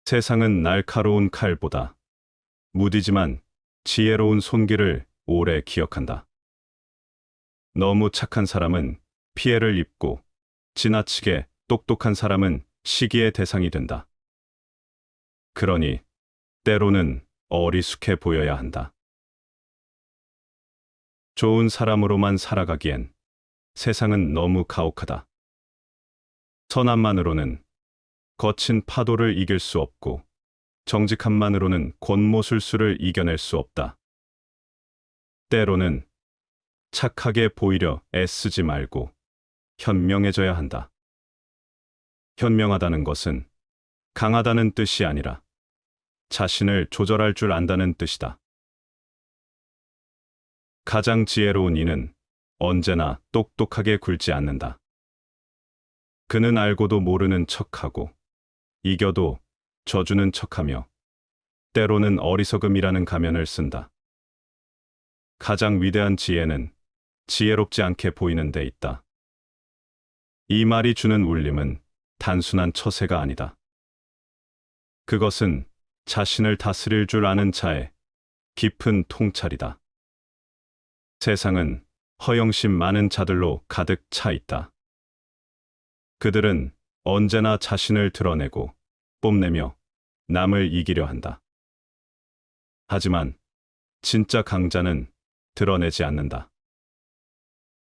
세상은 날카로운 칼보다 무디지만 지혜로운 손길을 오래 기억한다. 너무 착한 사람은 피해를 입고 지나치게 똑똑한 사람은 시기의 대상이 된다. 그러니 때로는 어리숙해 보여야 한다. 좋은 사람으로만 살아가기엔 세상은 너무 가혹하다. 선함만으로는 거친 파도를 이길 수 없고 정직함만으로는 곤모술수를 이겨낼 수 없다. 때로는 착하게 보이려 애쓰지 말고 현명해져야 한다. 현명하다는 것은 강하다는 뜻이 아니라 자신을 조절할 줄 안다는 뜻이다. 가장 지혜로운 이는 언제나 똑똑하게 굴지 않는다. 그는 알고도 모르는 척하고 이겨도 져주는 척하며 때로는 어리석음이라는 가면을 쓴다. 가장 위대한 지혜는 지혜롭지 않게 보이는 데 있다. 이 말이 주는 울림은 단순한 처세가 아니다. 그것은 자신을 다스릴 줄 아는 자의 깊은 통찰이다. 세상은 허영심 많은 자들로 가득 차 있다. 그들은 언제나 자신을 드러내고 뽐내며 남을 이기려 한다. 하지만 진짜 강자는 드러내지 않는다.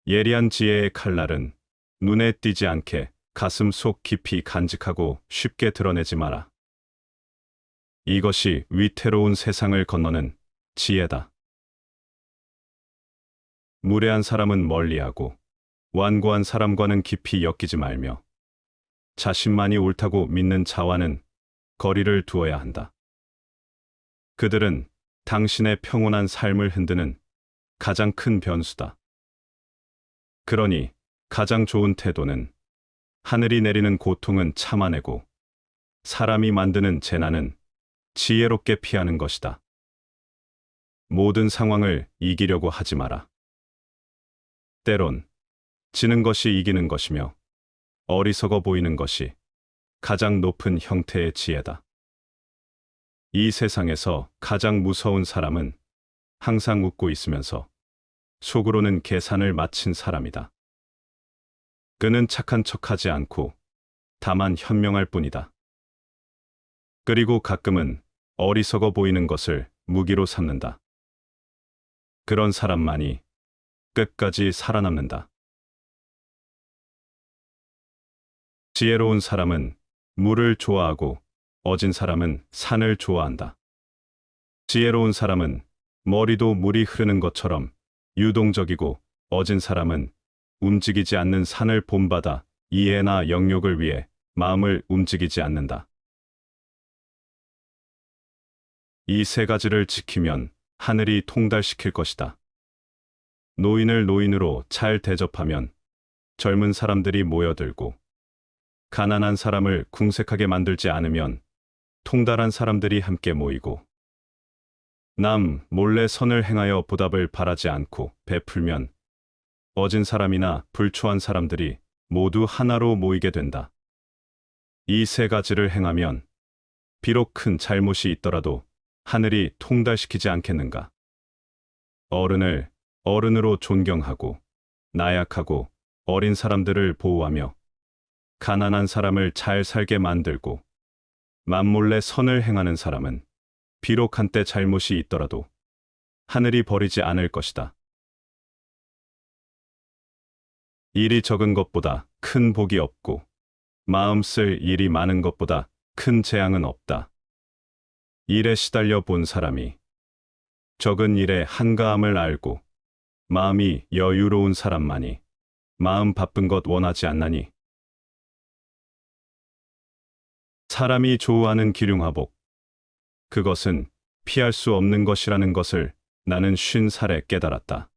예리한 지혜의 칼날은 눈에 띄지 않게 가슴 속 깊이 간직하고 쉽게 드러내지 마라. 이것이 위태로운 세상을 건너는 지혜다. 무례한 사람은 멀리하고 완고한 사람과는 깊이 엮이지 말며 자신만이 옳다고 믿는 자와는 거리를 두어야 한다. 그들은 당신의 평온한 삶을 흔드는 가장 큰 변수다. 그러니 가장 좋은 태도는 하늘이 내리는 고통은 참아내고 사람이 만드는 재난은 지혜롭게 피하는 것이다. 모든 상황을 이기려고 하지 마라. 때론 지는 것이 이기는 것이며 어리석어 보이는 것이 가장 높은 형태의 지혜다. 이 세상에서 가장 무서운 사람은 항상 웃고 있으면서 속으로는 계산을 마친 사람이다. 그는 착한 척하지 않고 다만 현명할 뿐이다. 그리고 가끔은 어리석어 보이는 것을 무기로 삼는다. 그런 사람만이 끝까지 살아남는다. 지혜로운 사람은 물을 좋아하고 어진 사람은 산을 좋아한다. 지혜로운 사람은 머리도 물이 흐르는 것처럼 유동적이고 어진 사람은 움직이지 않는 산을 본받아 이해나 영욕을 위해 마음을 움직이지 않는다. 이 세 가지를 지키면 하늘이 통달시킬 것이다. 노인을 노인으로 잘 대접하면 젊은 사람들이 모여들고 가난한 사람을 궁색하게 만들지 않으면 통달한 사람들이 함께 모이고 남 몰래 선을 행하여 보답을 바라지 않고 베풀면 어진 사람이나 불초한 사람들이 모두 하나로 모이게 된다. 이 세 가지를 행하면 비록 큰 잘못이 있더라도 하늘이 통달시키지 않겠는가. 어른을 어른으로 존경하고 나약하고 어린 사람들을 보호하며 가난한 사람을 잘 살게 만들고 맘몰래 선을 행하는 사람은 비록 한때 잘못이 있더라도 하늘이 버리지 않을 것이다. 일이 적은 것보다 큰 복이 없고 마음 쓸 일이 많은 것보다 큰 재앙은 없다. 일에 시달려 본 사람이 적은 일에 한가함을 알고 마음이 여유로운 사람만이 마음 바쁜 것 원하지 않나니. 사람이 좋아하는 기륭화복, 그것은 피할 수 없는 것이라는 것을 나는 50살에 깨달았다.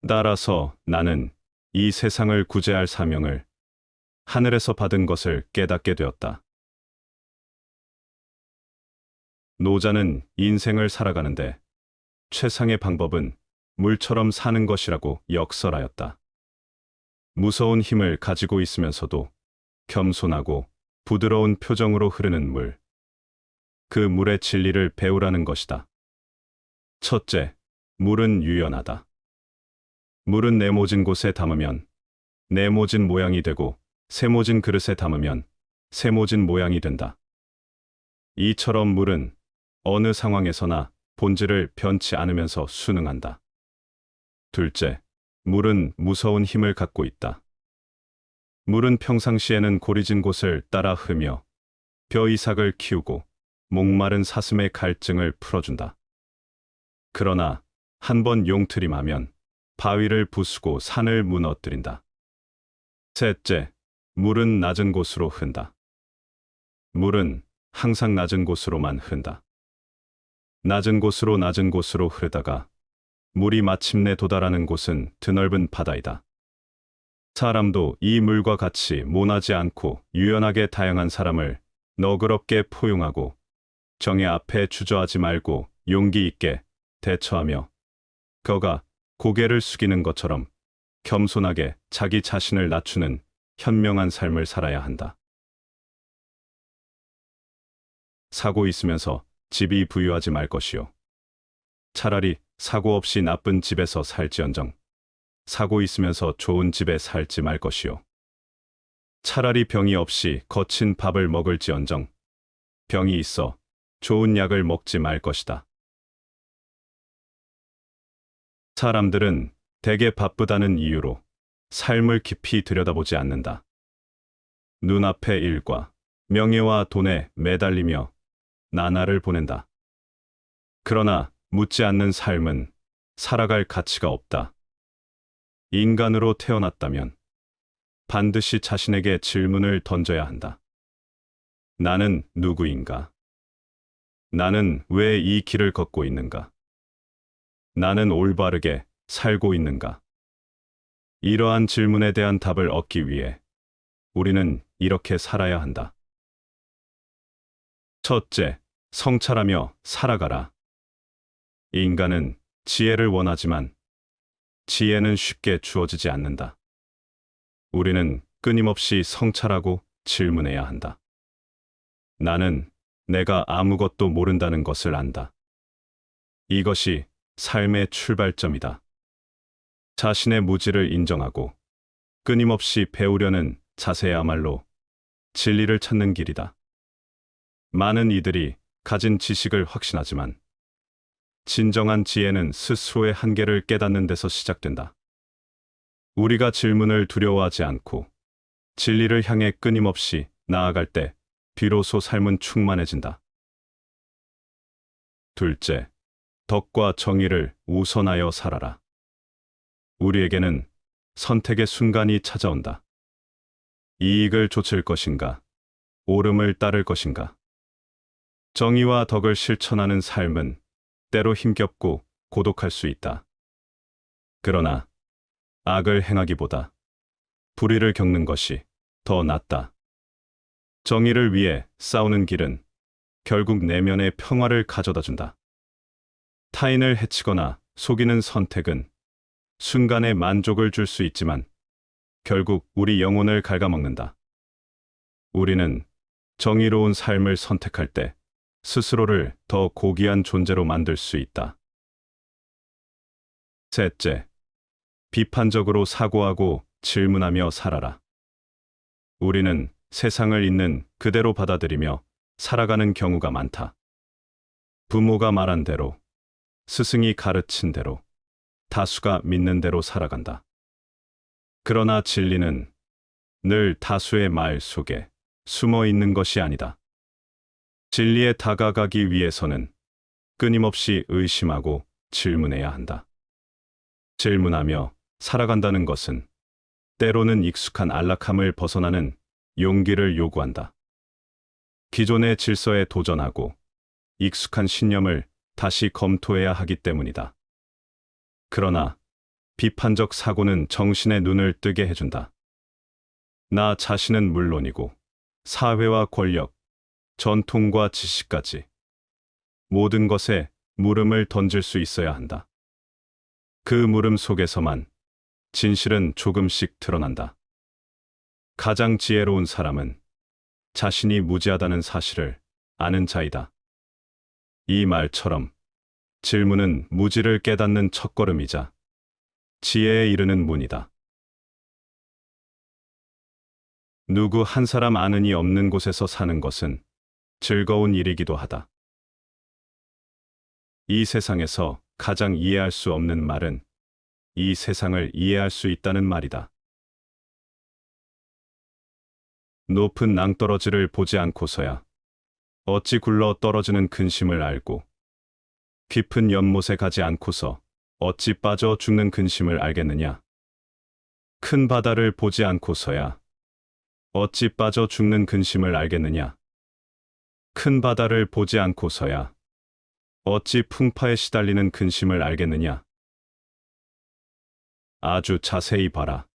따라서 나는 이 세상을 구제할 사명을 하늘에서 받은 것을 깨닫게 되었다. 노자는 인생을 살아가는데 최상의 방법은 물처럼 사는 것이라고 역설하였다. 무서운 힘을 가지고 있으면서도 겸손하고 부드러운 표정으로 흐르는 물, 그 물의 진리를 배우라는 것이다. 첫째, 물은 유연하다. 물은 네모진 곳에 담으면 네모진 모양이 되고 세모진 그릇에 담으면 세모진 모양이 된다. 이처럼 물은 어느 상황에서나 본질을 변치 않으면서 순응한다. 둘째, 물은 무서운 힘을 갖고 있다. 물은 평상시에는 고리진 곳을 따라 흐며 벼이삭을 키우고 목마른 사슴의 갈증을 풀어준다. 그러나 한번 용트림하면 바위를 부수고 산을 무너뜨린다. 셋째, 물은 낮은 곳으로 흔다. 물은 항상 낮은 곳으로만 흔다. 낮은 곳으로 흐르다가 물이 마침내 도달하는 곳은 드넓은 바다이다. 사람도 이 물과 같이 모나지 않고 유연하게 다양한 사람을 너그럽게 포용하고 정의 앞에 주저하지 말고 용기 있게 대처하며 그가 고개를 숙이는 것처럼 겸손하게 자기 자신을 낮추는 현명한 삶을 살아야 한다. 사고 있으면서 집이 부유하지 말 것이요. 차라리 사고 없이 나쁜 집에서 살지언정 사고 있으면서 좋은 집에 살지 말 것이요. 차라리 병이 없이 거친 밥을 먹을지언정 병이 있어 좋은 약을 먹지 말 것이다. 사람들은 대개 바쁘다는 이유로 삶을 깊이 들여다보지 않는다. 눈앞의 일과 명예와 돈에 매달리며 나날을 보낸다. 그러나 묻지 않는 삶은 살아갈 가치가 없다. 인간으로 태어났다면 반드시 자신에게 질문을 던져야 한다. 나는 누구인가? 나는 왜 이 길을 걷고 있는가? 나는 올바르게 살고 있는가? 이러한 질문에 대한 답을 얻기 위해 우리는 이렇게 살아야 한다. 첫째, 성찰하며 살아가라. 인간은 지혜를 원하지만 지혜는 쉽게 주어지지 않는다. 우리는 끊임없이 성찰하고 질문해야 한다. 나는 내가 아무것도 모른다는 것을 안다. 이것이 삶의 출발점이다. 자신의 무지를 인정하고 끊임없이 배우려는 자세야말로 진리를 찾는 길이다. 많은 이들이 가진 지식을 확신하지만 진정한 지혜는 스스로의 한계를 깨닫는 데서 시작된다. 우리가 질문을 두려워하지 않고 진리를 향해 끊임없이 나아갈 때 비로소 삶은 충만해진다. 둘째, 덕과 정의를 우선하여 살아라. 우리에게는 선택의 순간이 찾아온다. 이익을 좇을 것인가, 옳음을 따를 것인가. 정의와 덕을 실천하는 삶은 때로 힘겹고 고독할 수 있다. 그러나 악을 행하기보다 불의를 겪는 것이 더 낫다. 정의를 위해 싸우는 길은 결국 내면의 평화를 가져다 준다. 타인을 해치거나 속이는 선택은 순간의 만족을 줄 수 있지만 결국 우리 영혼을 갉아먹는다. 우리는 정의로운 삶을 선택할 때 스스로를 더 고귀한 존재로 만들 수 있다. 셋째, 비판적으로 사고하고 질문하며 살아라. 우리는 세상을 있는 그대로 받아들이며 살아가는 경우가 많다. 부모가 말한 대로, 스승이 가르친 대로, 다수가 믿는 대로 살아간다. 그러나 진리는 늘 다수의 말 속에 숨어 있는 것이 아니다. 진리에 다가가기 위해서는 끊임없이 의심하고 질문해야 한다. 질문하며 살아간다는 것은 때로는 익숙한 안락함을 벗어나는 용기를 요구한다. 기존의 질서에 도전하고 익숙한 신념을 다시 검토해야 하기 때문이다. 그러나 비판적 사고는 정신의 눈을 뜨게 해준다. 나 자신은 물론이고 사회와 권력, 전통과 지식까지 모든 것에 물음을 던질 수 있어야 한다. 그 물음 속에서만 진실은 조금씩 드러난다. 가장 지혜로운 사람은 자신이 무지하다는 사실을 아는 자이다. 이 말처럼 질문은 무지를 깨닫는 첫걸음이자 지혜에 이르는 문이다. 누구 한 사람 아는이 없는 곳에서 사는 것은 즐거운 일이기도 하다. 이 세상에서 가장 이해할 수 없는 말은 이 세상을 이해할 수 있다는 말이다. 높은 낭떠러지를 보지 않고서야 어찌 굴러 떨어지는 근심을 알고, 깊은 연못에 가지 않고서 어찌 빠져 죽는 근심을 알겠느냐. 큰 바다를 보지 않고서야 어찌 빠져 죽는 근심을 알겠느냐. 큰 바다를 보지 않고서야 어찌 풍파에 시달리는 근심을 알겠느냐. 아주 자세히 봐라.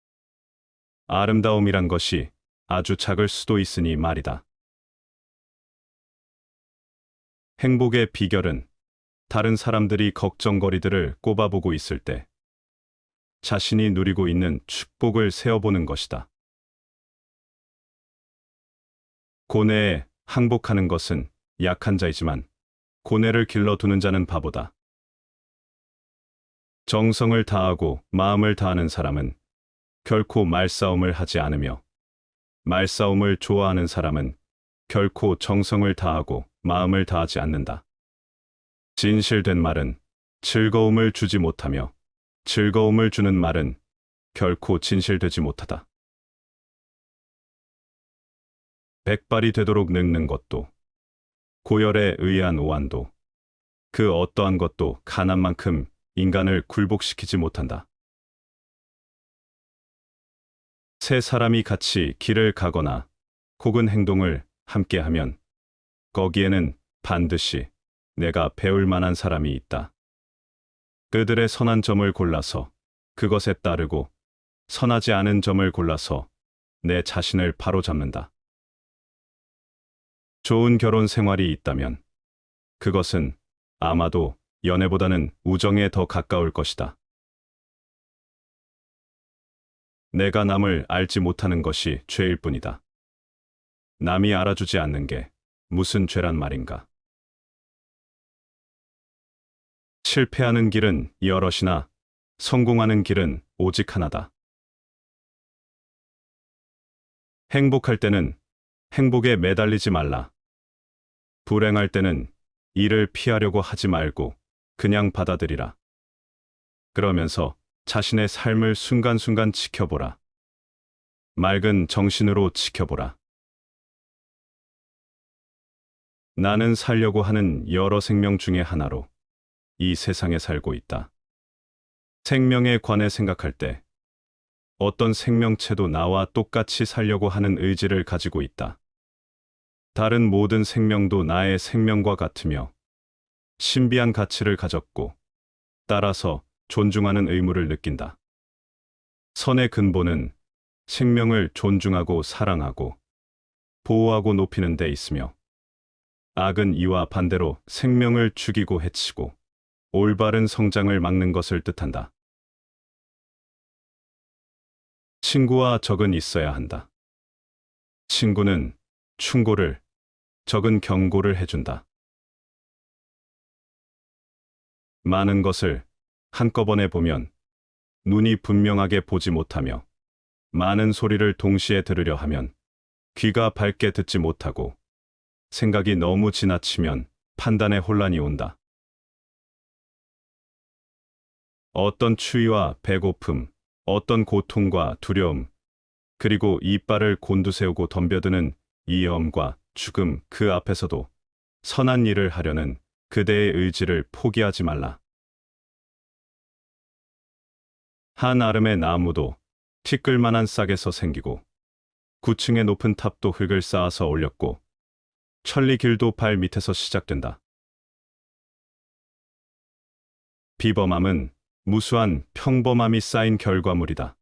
아름다움이란 것이 아주 작을 수도 있으니 말이다. 행복의 비결은 다른 사람들이 걱정거리들을 꼽아보고 있을 때 자신이 누리고 있는 축복을 세어보는 것이다. 고뇌에 항복하는 것은 약한 자이지만 고뇌를 길러두는 자는 바보다. 정성을 다하고 마음을 다하는 사람은 결코 말싸움을 하지 않으며, 말싸움을 좋아하는 사람은 결코 정성을 다하고 마음을 다하지 않는다. 진실된 말은 즐거움을 주지 못하며, 즐거움을 주는 말은 결코 진실되지 못하다. 백발이 되도록 늙는 것도, 고열에 의한 오한도, 그 어떠한 것도 가난만큼 인간을 굴복시키지 못한다. 세 사람이 같이 길을 가거나 혹은 행동을 함께하면 거기에는 반드시 내가 배울 만한 사람이 있다. 그들의 선한 점을 골라서 그것에 따르고 선하지 않은 점을 골라서 내 자신을 바로잡는다. 좋은 결혼 생활이 있다면 그것은 아마도 연애보다는 우정에 더 가까울 것이다. 내가 남을 알지 못하는 것이 죄일 뿐이다. 남이 알아주지 않는 게 무슨 죄란 말인가. 실패하는 길은 여럿이나 성공하는 길은 오직 하나다. 행복할 때는 행복에 매달리지 말라. 불행할 때는 이를 피하려고 하지 말고 그냥 받아들이라. 그러면서 자신의 삶을 순간순간 지켜보라. 맑은 정신으로 지켜보라. 나는 살려고 하는 여러 생명 중에 하나로 이 세상에 살고 있다. 생명에 관해 생각할 때 어떤 생명체도 나와 똑같이 살려고 하는 의지를 가지고 있다. 다른 모든 생명도 나의 생명과 같으며 신비한 가치를 가졌고 따라서 존중하는 의무를 느낀다. 선의 근본은 생명을 존중하고 사랑하고 보호하고 높이는 데 있으며, 악은 이와 반대로 생명을 죽이고 해치고 올바른 성장을 막는 것을 뜻한다. 친구와 적은 있어야 한다. 친구는 충고를, 적은 경고를 해준다. 많은 것을 한꺼번에 보면 눈이 분명하게 보지 못하며, 많은 소리를 동시에 들으려 하면 귀가 밝게 듣지 못하고, 생각이 너무 지나치면 판단에 혼란이 온다. 어떤 추위와 배고픔, 어떤 고통과 두려움, 그리고 이빨을 곤두세우고 덤벼드는 위험과 죽음, 그 앞에서도 선한 일을 하려는 그대의 의지를 포기하지 말라. 한아름의 나무도 티끌만한 싹에서 생기고 9층의 높은 탑도 흙을 쌓아서 올렸고 천리길도 발 밑에서 시작된다. 비범함은 무수한 평범함이 쌓인 결과물이다.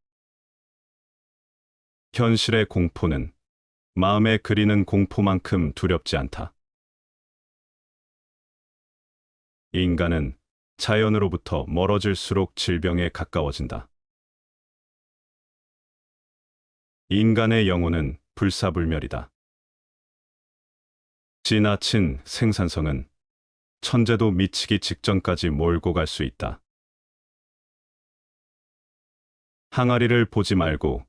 현실의 공포는 마음에 그리는 공포만큼 두렵지 않다. 인간은 자연으로부터 멀어질수록 질병에 가까워진다. 인간의 영혼은 불사불멸이다. 지나친 생산성은 천재도 미치기 직전까지 몰고 갈 수 있다. 항아리를 보지 말고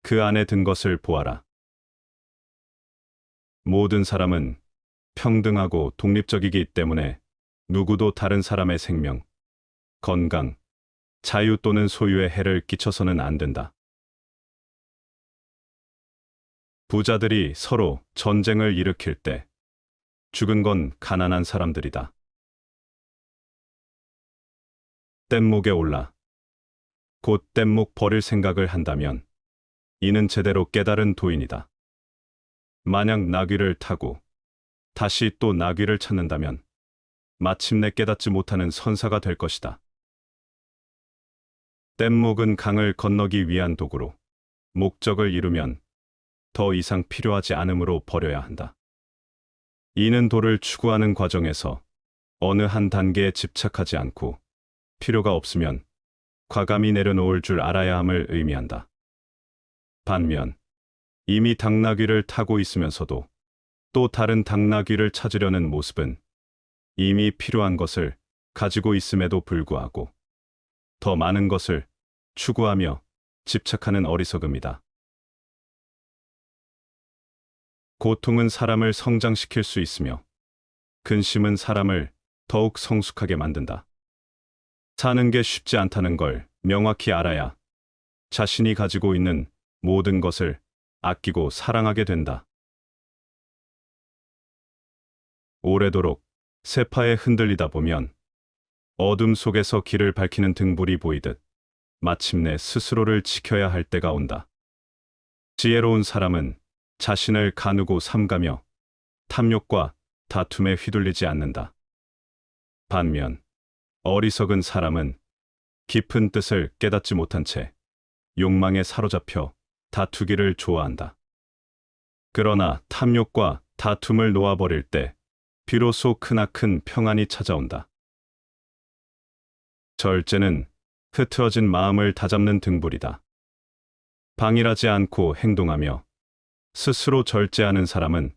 그 안에 든 것을 보아라. 모든 사람은 평등하고 독립적이기 때문에 누구도 다른 사람의 생명, 건강, 자유 또는 소유에 해를 끼쳐서는 안 된다. 부자들이 서로 전쟁을 일으킬 때 죽은 건 가난한 사람들이다. 뗏목에 올라 곧 뗏목 버릴 생각을 한다면 이는 제대로 깨달은 도인이다. 만약 나귀를 타고 다시 또 나귀를 찾는다면 마침내 깨닫지 못하는 선사가 될 것이다. 뗏목은 강을 건너기 위한 도구로 목적을 이루면 더 이상 필요하지 않으므로 버려야 한다. 이는 도를 추구하는 과정에서 어느 한 단계에 집착하지 않고 필요가 없으면 과감히 내려놓을 줄 알아야 함을 의미한다. 반면 이미 당나귀를 타고 있으면서도 또 다른 당나귀를 찾으려는 모습은 이미 필요한 것을 가지고 있음에도 불구하고 더 많은 것을 추구하며 집착하는 어리석음이다. 고통은 사람을 성장시킬 수 있으며 근심은 사람을 더욱 성숙하게 만든다. 사는 게 쉽지 않다는 걸 명확히 알아야 자신이 가지고 있는 모든 것을 아끼고 사랑하게 된다. 오래도록 세파에 흔들리다 보면 어둠 속에서 길을 밝히는 등불이 보이듯 마침내 스스로를 지켜야 할 때가 온다. 지혜로운 사람은 자신을 가누고 삼가며 탐욕과 다툼에 휘둘리지 않는다. 반면 어리석은 사람은 깊은 뜻을 깨닫지 못한 채 욕망에 사로잡혀 다투기를 좋아한다. 그러나 탐욕과 다툼을 놓아버릴 때 비로소 크나큰 평안이 찾아온다. 절제는 흐트러진 마음을 다잡는 등불이다. 방일하지 않고 행동하며 스스로 절제하는 사람은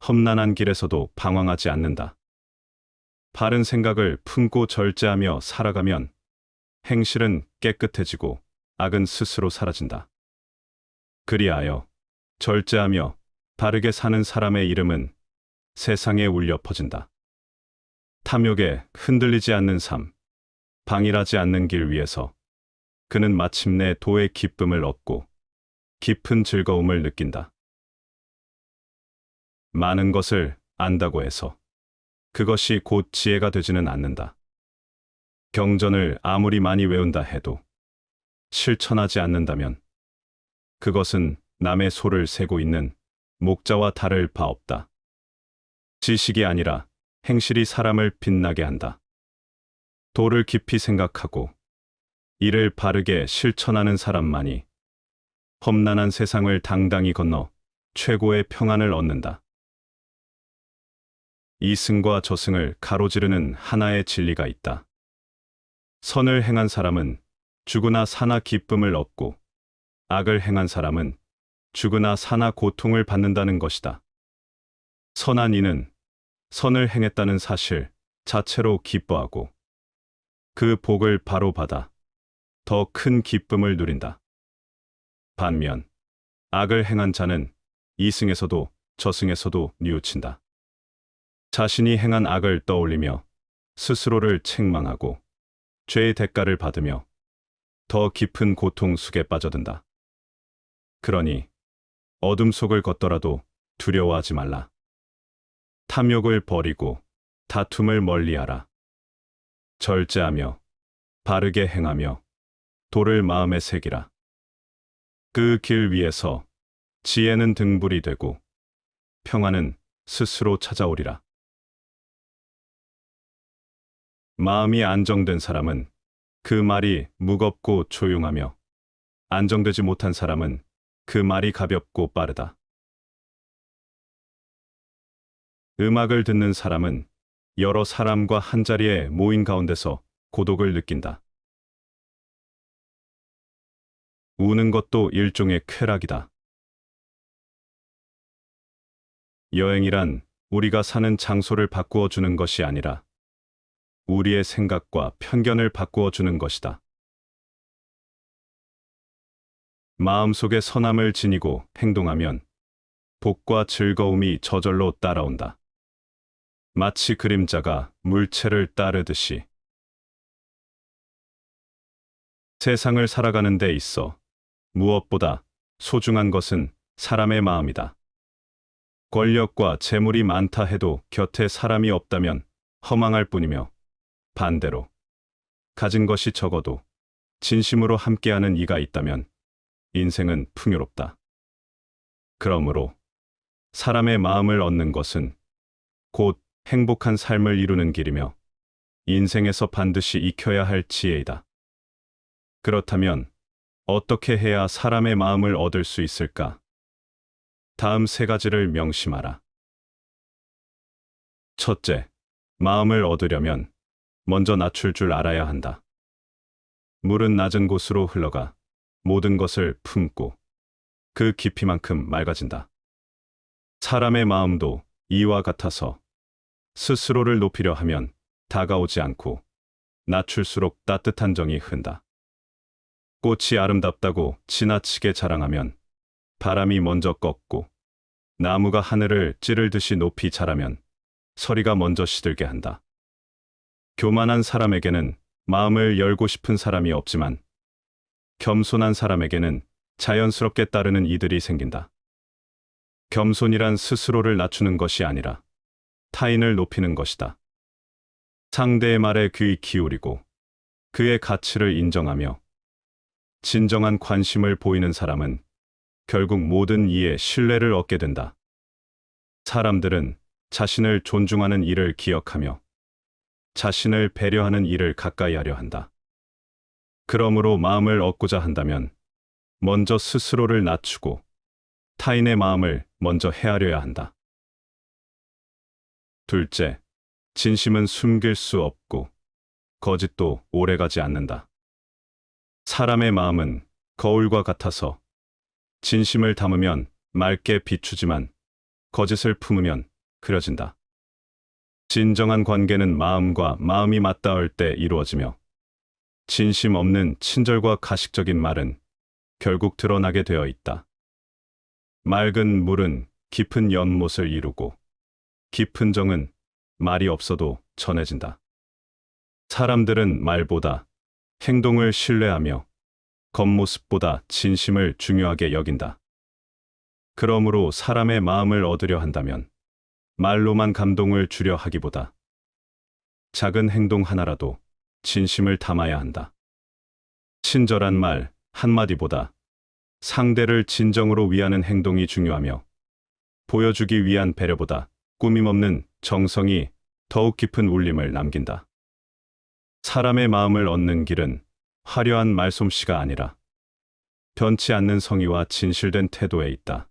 험난한 길에서도 방황하지 않는다. 바른 생각을 품고 절제하며 살아가면 행실은 깨끗해지고 악은 스스로 사라진다. 그리하여 절제하며 바르게 사는 사람의 이름은 세상에 울려 퍼진다. 탐욕에 흔들리지 않는 삶, 방일하지 않는 길 위에서 그는 마침내 도의 기쁨을 얻고 깊은 즐거움을 느낀다. 많은 것을 안다고 해서 그것이 곧 지혜가 되지는 않는다. 경전을 아무리 많이 외운다 해도 실천하지 않는다면 그것은 남의 소를 세고 있는 목자와 다를 바 없다. 지식이 아니라 행실이 사람을 빛나게 한다. 도를 깊이 생각하고 이를 바르게 실천하는 사람만이 험난한 세상을 당당히 건너 최고의 평안을 얻는다. 이승과 저승을 가로지르는 하나의 진리가 있다. 선을 행한 사람은 죽으나 사나 기쁨을 얻고 악을 행한 사람은 죽으나 사나 고통을 받는다는 것이다. 선한 이는 선을 행했다는 사실 자체로 기뻐하고 그 복을 바로 받아 더 큰 기쁨을 누린다. 반면 악을 행한 자는 이승에서도 저승에서도 뉘우친다. 자신이 행한 악을 떠올리며 스스로를 책망하고 죄의 대가를 받으며 더 깊은 고통 속에 빠져든다. 그러니 어둠 속을 걷더라도 두려워하지 말라. 탐욕을 버리고 다툼을 멀리하라. 절제하며 바르게 행하며 도를 마음에 새기라. 그 길 위에서 지혜는 등불이 되고 평안은 스스로 찾아오리라. 마음이 안정된 사람은 그 말이 무겁고 조용하며 안정되지 못한 사람은 그 말이 가볍고 빠르다. 음악을 듣는 사람은 여러 사람과 한자리에 모인 가운데서 고독을 느낀다. 우는 것도 일종의 쾌락이다. 여행이란 우리가 사는 장소를 바꾸어 주는 것이 아니라 우리의 생각과 편견을 바꾸어 주는 것이다. 마음속에 선함을 지니고 행동하면 복과 즐거움이 저절로 따라온다. 마치 그림자가 물체를 따르듯이. 세상을 살아가는 데 있어 무엇보다 소중한 것은 사람의 마음이다. 권력과 재물이 많다 해도 곁에 사람이 없다면 허망할 뿐이며, 반대로 가진 것이 적어도 진심으로 함께하는 이가 있다면 인생은 풍요롭다. 그러므로 사람의 마음을 얻는 것은 곧 행복한 삶을 이루는 길이며 인생에서 반드시 익혀야 할 지혜이다. 그렇다면 어떻게 해야 사람의 마음을 얻을 수 있을까? 다음 세 가지를 명심하라. 첫째, 마음을 얻으려면 먼저 낮출 줄 알아야 한다. 물은 낮은 곳으로 흘러가 모든 것을 품고 그 깊이만큼 맑아진다. 사람의 마음도 이와 같아서 스스로를 높이려 하면 다가오지 않고 낮출수록 따뜻한 정이 흔다. 꽃이 아름답다고 지나치게 자랑하면 바람이 먼저 꺾고, 나무가 하늘을 찌르듯이 높이 자라면 서리가 먼저 시들게 한다. 교만한 사람에게는 마음을 열고 싶은 사람이 없지만 겸손한 사람에게는 자연스럽게 따르는 이들이 생긴다. 겸손이란 스스로를 낮추는 것이 아니라 타인을 높이는 것이다. 상대의 말에 귀 기울이고 그의 가치를 인정하며 진정한 관심을 보이는 사람은 결국 모든 이의 신뢰를 얻게 된다. 사람들은 자신을 존중하는 일을 기억하며 자신을 배려하는 일을 가까이 하려 한다. 그러므로 마음을 얻고자 한다면 먼저 스스로를 낮추고 타인의 마음을 먼저 헤아려야 한다. 둘째, 진심은 숨길 수 없고 거짓도 오래가지 않는다. 사람의 마음은 거울과 같아서 진심을 담으면 맑게 비추지만 거짓을 품으면 흐려진다. 진정한 관계는 마음과 마음이 맞닿을 때 이루어지며 진심 없는 친절과 가식적인 말은 결국 드러나게 되어 있다. 맑은 물은 깊은 연못을 이루고 깊은 정은 말이 없어도 전해진다. 사람들은 말보다 행동을 신뢰하며 겉모습보다 진심을 중요하게 여긴다. 그러므로 사람의 마음을 얻으려 한다면 말로만 감동을 주려 하기보다 작은 행동 하나라도 진심을 담아야 한다. 친절한 말 한마디보다 상대를 진정으로 위하는 행동이 중요하며, 보여주기 위한 배려보다 꾸밈없는 정성이 더욱 깊은 울림을 남긴다. 사람의 마음을 얻는 길은 화려한 말솜씨가 아니라 변치 않는 성의와 진실된 태도에 있다.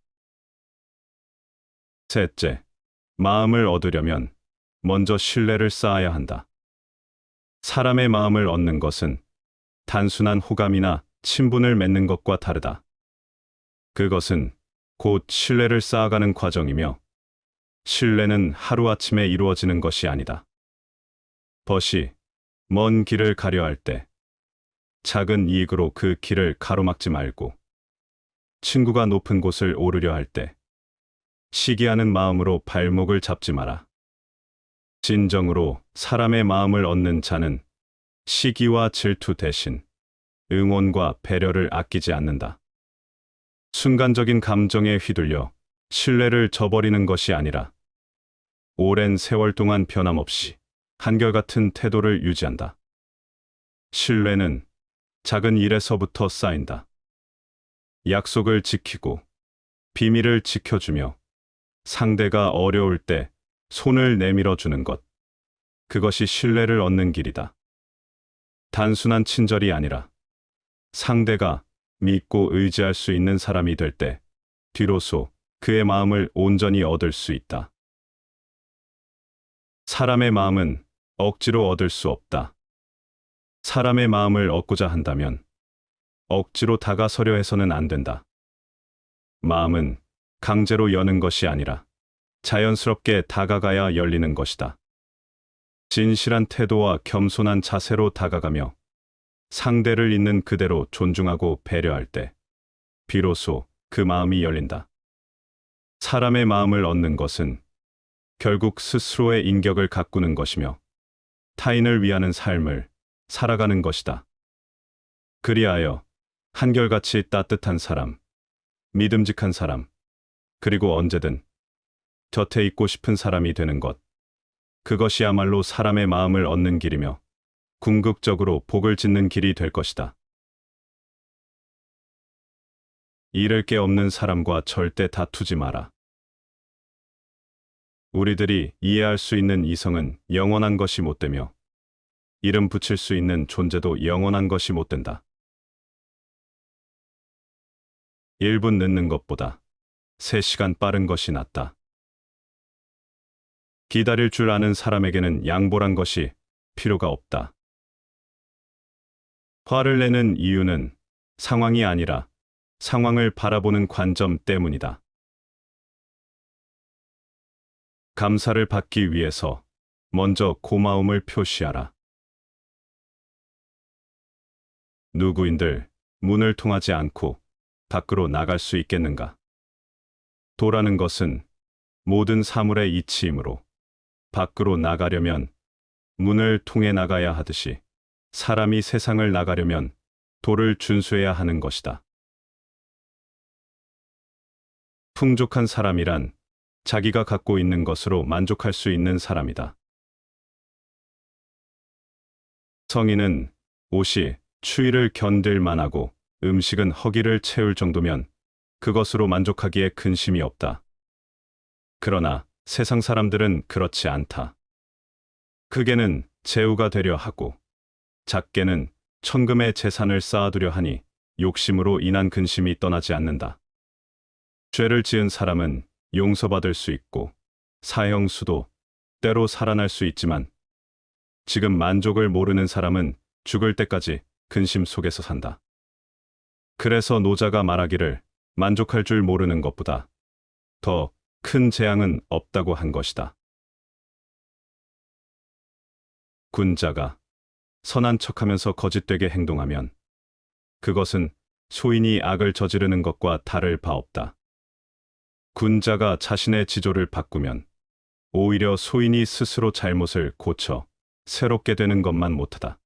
셋째, 마음을 얻으려면 먼저 신뢰를 쌓아야 한다. 사람의 마음을 얻는 것은 단순한 호감이나 친분을 맺는 것과 다르다. 그것은 곧 신뢰를 쌓아가는 과정이며, 신뢰는 하루아침에 이루어지는 것이 아니다. 벗이 먼 길을 가려 할 때 작은 이익으로 그 길을 가로막지 말고, 친구가 높은 곳을 오르려 할 때 시기하는 마음으로 발목을 잡지 마라. 진정으로 사람의 마음을 얻는 자는 시기와 질투 대신 응원과 배려를 아끼지 않는다. 순간적인 감정에 휘둘려 신뢰를 저버리는 것이 아니라 오랜 세월 동안 변함없이 한결같은 태도를 유지한다. 신뢰는 작은 일에서부터 쌓인다. 약속을 지키고 비밀을 지켜주며 상대가 어려울 때 손을 내밀어 주는 것, 그것이 신뢰를 얻는 길이다. 단순한 친절이 아니라 상대가 믿고 의지할 수 있는 사람이 될 때 뒤로소 그의 마음을 온전히 얻을 수 있다. 사람의 마음은 억지로 얻을 수 없다. 사람의 마음을 얻고자 한다면 억지로 다가서려 해서는 안 된다. 마음은 강제로 여는 것이 아니라 자연스럽게 다가가야 열리는 것이다. 진실한 태도와 겸손한 자세로 다가가며 상대를 있는 그대로 존중하고 배려할 때 비로소 그 마음이 열린다. 사람의 마음을 얻는 것은 결국 스스로의 인격을 가꾸는 것이며 타인을 위하는 삶을 살아가는 것이다. 그리하여 한결같이 따뜻한 사람, 믿음직한 사람, 그리고 언제든 곁에 있고 싶은 사람이 되는 것. 그것이야말로 사람의 마음을 얻는 길이며 궁극적으로 복을 짓는 길이 될 것이다. 잃을 게 없는 사람과 절대 다투지 마라. 우리들이 이해할 수 있는 이성은 영원한 것이 못 되며 이름 붙일 수 있는 존재도 영원한 것이 못 된다. 1분 늦는 것보다 3시간 빠른 것이 낫다. 기다릴 줄 아는 사람에게는 양보란 것이 필요가 없다. 화를 내는 이유는 상황이 아니라 상황을 바라보는 관점 때문이다. 감사를 받기 위해서 먼저 고마움을 표시하라. 누구인들 문을 통하지 않고 밖으로 나갈 수 있겠는가? 도라는 것은 모든 사물의 이치이므로 밖으로 나가려면 문을 통해 나가야 하듯이 사람이 세상을 나가려면 도를 준수해야 하는 것이다. 풍족한 사람이란 자기가 갖고 있는 것으로 만족할 수 있는 사람이다. 성인은 옷이 추위를 견딜 만하고 음식은 허기를 채울 정도면 그것으로 만족하기에 근심이 없다. 그러나 세상 사람들은 그렇지 않다. 크게는 재우가 되려 하고 작게는 천금의 재산을 쌓아두려 하니 욕심으로 인한 근심이 떠나지 않는다. 죄를 지은 사람은 용서받을 수 있고 사형수도 때로 살아날 수 있지만 지금 만족을 모르는 사람은 죽을 때까지 근심 속에서 산다. 그래서 노자가 말하기를 만족할 줄 모르는 것보다 더 큰 재앙은 없다고 한 것이다. 군자가 선한 척하면서 거짓되게 행동하면 그것은 소인이 악을 저지르는 것과 다를 바 없다. 군자가 자신의 지조를 바꾸면 오히려 소인이 스스로 잘못을 고쳐 새롭게 되는 것만 못하다.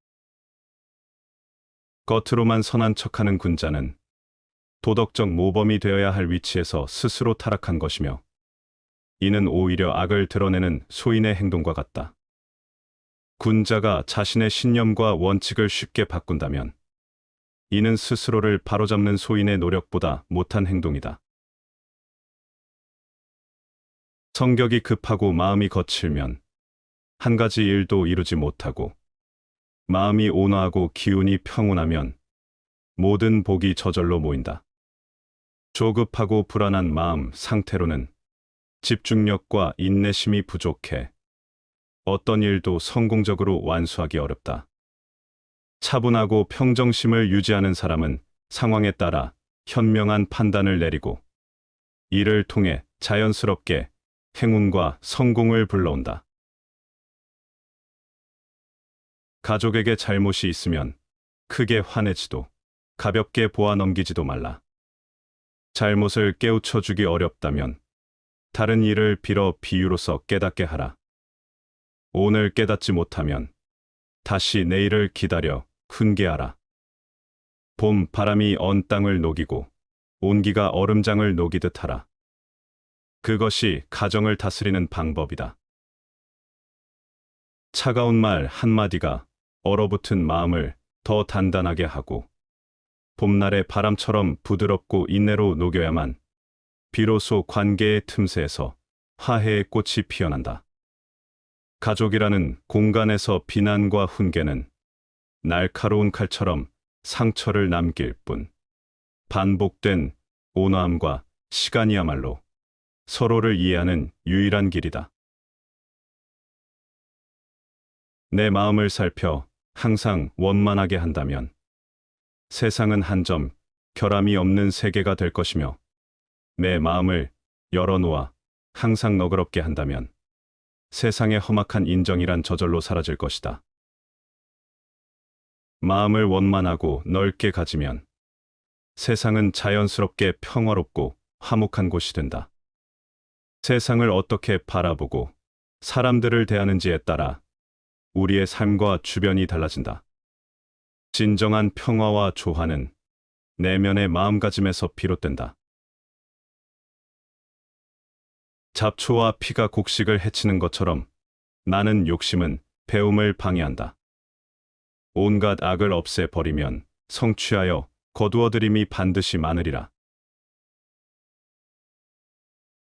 겉으로만 선한 척하는 군자는 도덕적 모범이 되어야 할 위치에서 스스로 타락한 것이며 이는 오히려 악을 드러내는 소인의 행동과 같다. 군자가 자신의 신념과 원칙을 쉽게 바꾼다면 이는 스스로를 바로잡는 소인의 노력보다 못한 행동이다. 성격이 급하고 마음이 거칠면 한 가지 일도 이루지 못하고 마음이 온화하고 기운이 평온하면 모든 복이 저절로 모인다. 조급하고 불안한 마음 상태로는 집중력과 인내심이 부족해 어떤 일도 성공적으로 완수하기 어렵다. 차분하고 평정심을 유지하는 사람은 상황에 따라 현명한 판단을 내리고 이를 통해 자연스럽게 행운과 성공을 불러온다. 가족에게 잘못이 있으면 크게 화내지도 가볍게 보아 넘기지도 말라. 잘못을 깨우쳐 주기 어렵다면 다른 일을 빌어 비유로서 깨닫게 하라. 오늘 깨닫지 못하면 다시 내일을 기다려 훈계하라. 봄 바람이 언 땅을 녹이고 온기가 얼음장을 녹이듯 하라. 그것이 가정을 다스리는 방법이다. 차가운 말 한마디가 얼어붙은 마음을 더 단단하게 하고 봄날의 바람처럼 부드럽고 인내로 녹여야만 비로소 관계의 틈새에서 화해의 꽃이 피어난다. 가족이라는 공간에서 비난과 훈계는 날카로운 칼처럼 상처를 남길 뿐 반복된 온화함과 시간이야말로 서로를 이해하는 유일한 길이다. 내 마음을 살펴 항상 원만하게 한다면 세상은 한 점 결함이 없는 세계가 될 것이며 내 마음을 열어놓아 항상 너그럽게 한다면 세상의 험악한 인정이란 저절로 사라질 것이다. 마음을 원만하고 넓게 가지면 세상은 자연스럽게 평화롭고 화목한 곳이 된다. 세상을 어떻게 바라보고 사람들을 대하는지에 따라 우리의 삶과 주변이 달라진다. 진정한 평화와 조화는 내면의 마음가짐에서 비롯된다. 잡초와 피가 곡식을 해치는 것처럼 나는 욕심은 배움을 방해한다. 온갖 악을 없애버리면 성취하여 거두어들임이 반드시 많으리라.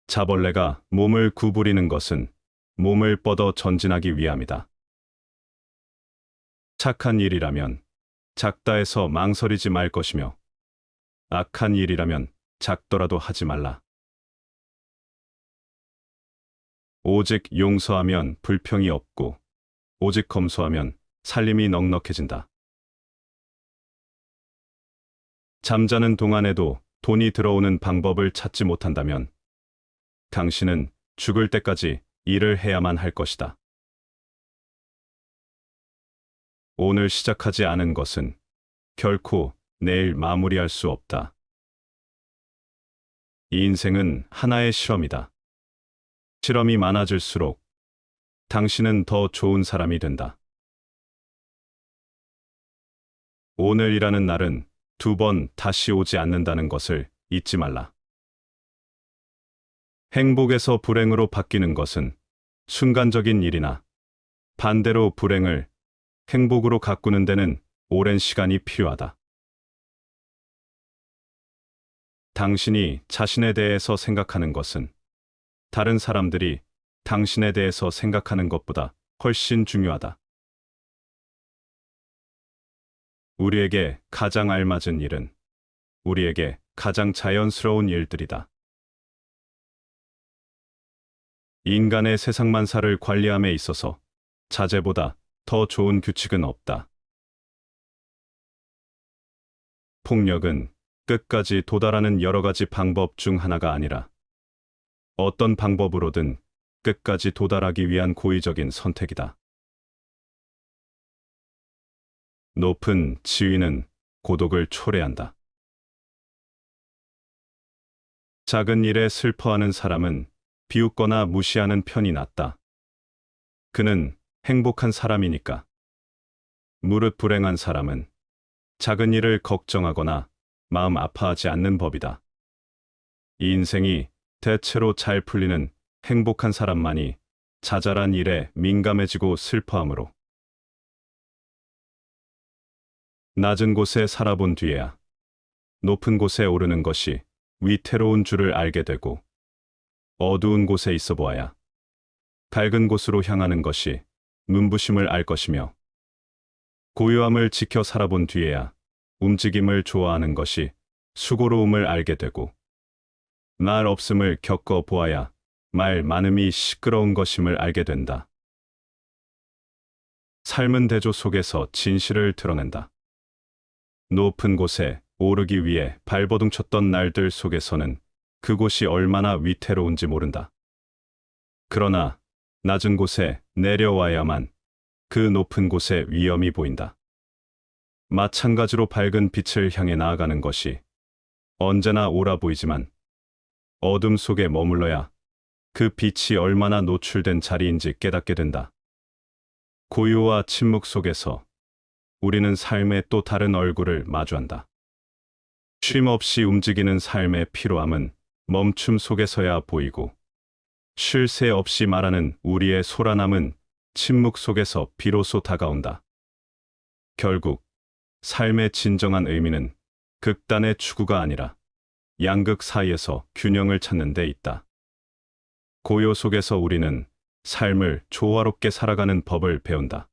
자벌레가 몸을 구부리는 것은 몸을 뻗어 전진하기 위함이다. 착한 일이라면 작다 해서 망설이지 말 것이며 악한 일이라면 작더라도 하지 말라. 오직 용서하면 불평이 없고 오직 검소하면 살림이 넉넉해진다. 잠자는 동안에도 돈이 들어오는 방법을 찾지 못한다면 당신은 죽을 때까지 일을 해야만 할 것이다. 오늘 시작하지 않은 것은 결코 내일 마무리할 수 없다. 이 인생은 하나의 실험이다. 실험이 많아질수록 당신은 더 좋은 사람이 된다. 오늘이라는 날은 2번 다시 오지 않는다는 것을 잊지 말라. 행복에서 불행으로 바뀌는 것은 순간적인 일이나 반대로 불행을 행복으로 가꾸는 데는 오랜 시간이 필요하다. 당신이 자신에 대해서 생각하는 것은 다른 사람들이 당신에 대해서 생각하는 것보다 훨씬 중요하다. 우리에게 가장 알맞은 일은 우리에게 가장 자연스러운 일들이다. 인간의 세상만사를 관리함에 있어서 자제보다 더 좋은 규칙은 없다. 폭력은 끝까지 도달하는 여러 가지 방법 중 하나가 아니라 어떤 방법으로든 끝까지 도달하기 위한 고의적인 선택이다. 높은 지위는 고독을 초래한다. 작은 일에 슬퍼하는 사람은 비웃거나 무시하는 편이 낫다. 그는 행복한 사람이니까. 무릇 불행한 사람은 작은 일을 걱정하거나 마음 아파하지 않는 법이다. 이 인생이 대체로 잘 풀리는 행복한 사람만이 자잘한 일에 민감해지고 슬퍼하므로 낮은 곳에 살아본 뒤에야 높은 곳에 오르는 것이 위태로운 줄을 알게 되고 어두운 곳에 있어 보아야 밝은 곳으로 향하는 것이 눈부심을 알 것이며 고요함을 지켜 살아본 뒤에야 움직임을 좋아하는 것이 수고로움을 알게 되고 말 없음을 겪어 보아야 말 많음이 시끄러운 것임을 알게 된다. 삶은 대조 속에서 진실을 드러낸다. 높은 곳에 오르기 위해 발버둥 쳤던 날들 속에서는 그곳이 얼마나 위태로운지 모른다. 그러나 낮은 곳에 내려와야만 그 높은 곳의 위엄이 보인다. 마찬가지로 밝은 빛을 향해 나아가는 것이 언제나 옳아 보이지만 어둠 속에 머물러야 그 빛이 얼마나 노출된 자리인지 깨닫게 된다. 고요와 침묵 속에서 우리는 삶의 또 다른 얼굴을 마주한다. 쉼 없이 움직이는 삶의 피로함은 멈춤 속에서야 보이고 쉴 새 없이 말하는 우리의 소란함은 침묵 속에서 비로소 다가온다. 결국 삶의 진정한 의미는 극단의 추구가 아니라 양극 사이에서 균형을 찾는 데 있다. 고요 속에서 우리는 삶을 조화롭게 살아가는 법을 배운다.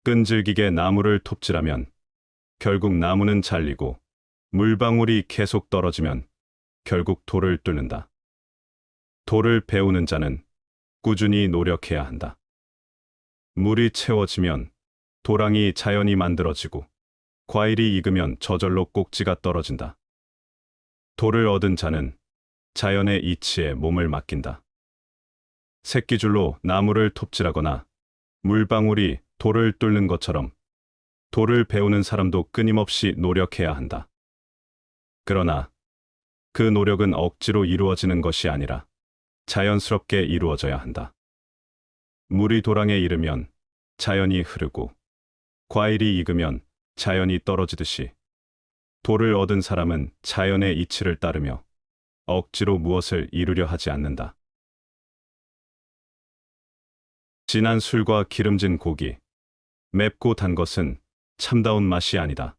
끈질기게 나무를 톱질하면 결국 나무는 잘리고 물방울이 계속 떨어지면 결국 돌을 뚫는다. 돌을 배우는 자는 꾸준히 노력해야 한다. 물이 채워지면 도랑이 자연히 만들어지고 과일이 익으면 저절로 꼭지가 떨어진다. 돌을 얻은 자는 자연의 이치에 몸을 맡긴다. 새끼줄로 나무를 톱질하거나 물방울이 돌을 뚫는 것처럼 돌을 배우는 사람도 끊임없이 노력해야 한다. 그러나 그 노력은 억지로 이루어지는 것이 아니라 자연스럽게 이루어져야 한다. 물이 도랑에 이르면 자연이 흐르고 과일이 익으면 자연이 떨어지듯이 돌을 얻은 사람은 자연의 이치를 따르며 억지로 무엇을 이루려 하지 않는다. 진한 술과 기름진 고기, 맵고 단 것은 참다운 맛이 아니다.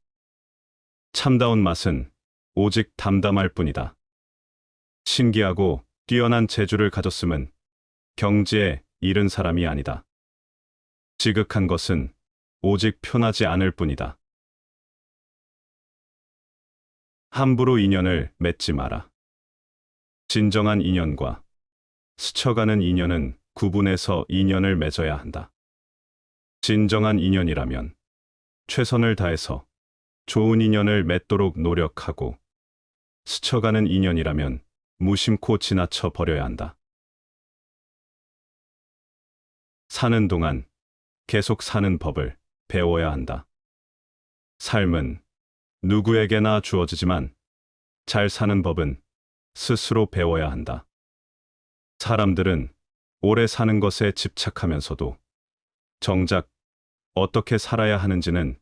참다운 맛은 오직 담담할 뿐이다. 신기하고 뛰어난 재주를 가졌음은 경지에 이른 사람이 아니다. 지극한 것은 오직 편하지 않을 뿐이다. 함부로 인연을 맺지 마라. 진정한 인연과 스쳐가는 인연은 구분해서 인연을 맺어야 한다. 진정한 인연이라면 최선을 다해서 좋은 인연을 맺도록 노력하고, 스쳐가는 인연이라면 무심코 지나쳐 버려야 한다. 사는 동안 계속 사는 법을 배워야 한다. 삶은 누구에게나 주어지지만 잘 사는 법은 스스로 배워야 한다. 사람들은 오래 사는 것에 집착하면서도 정작 어떻게 살아야 하는지는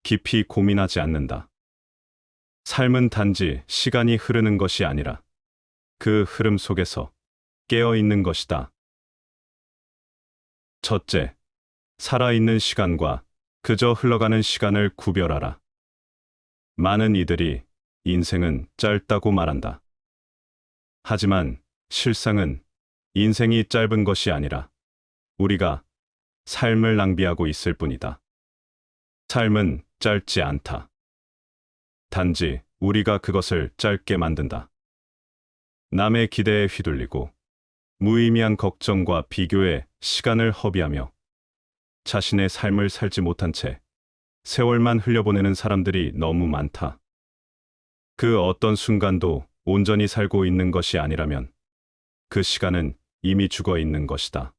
깊이 고민하지 않는다. 삶은 단지 시간이 흐르는 것이 아니라 그 흐름 속에서 깨어 있는 것이다. 첫째, 살아있는 시간과 그저 흘러가는 시간을 구별하라. 많은 이들이 인생은 짧다고 말한다. 하지만 실상은 인생이 짧은 것이 아니라 우리가 삶을 낭비하고 있을 뿐이다. 삶은 짧지 않다. 단지 우리가 그것을 짧게 만든다. 남의 기대에 휘둘리고 무의미한 걱정과 비교에 시간을 허비하며 자신의 삶을 살지 못한 채 세월만 흘려보내는 사람들이 너무 많다. 그 어떤 순간도 온전히 살고 있는 것이 아니라면 그 시간은 이미 죽어 있는 것이다.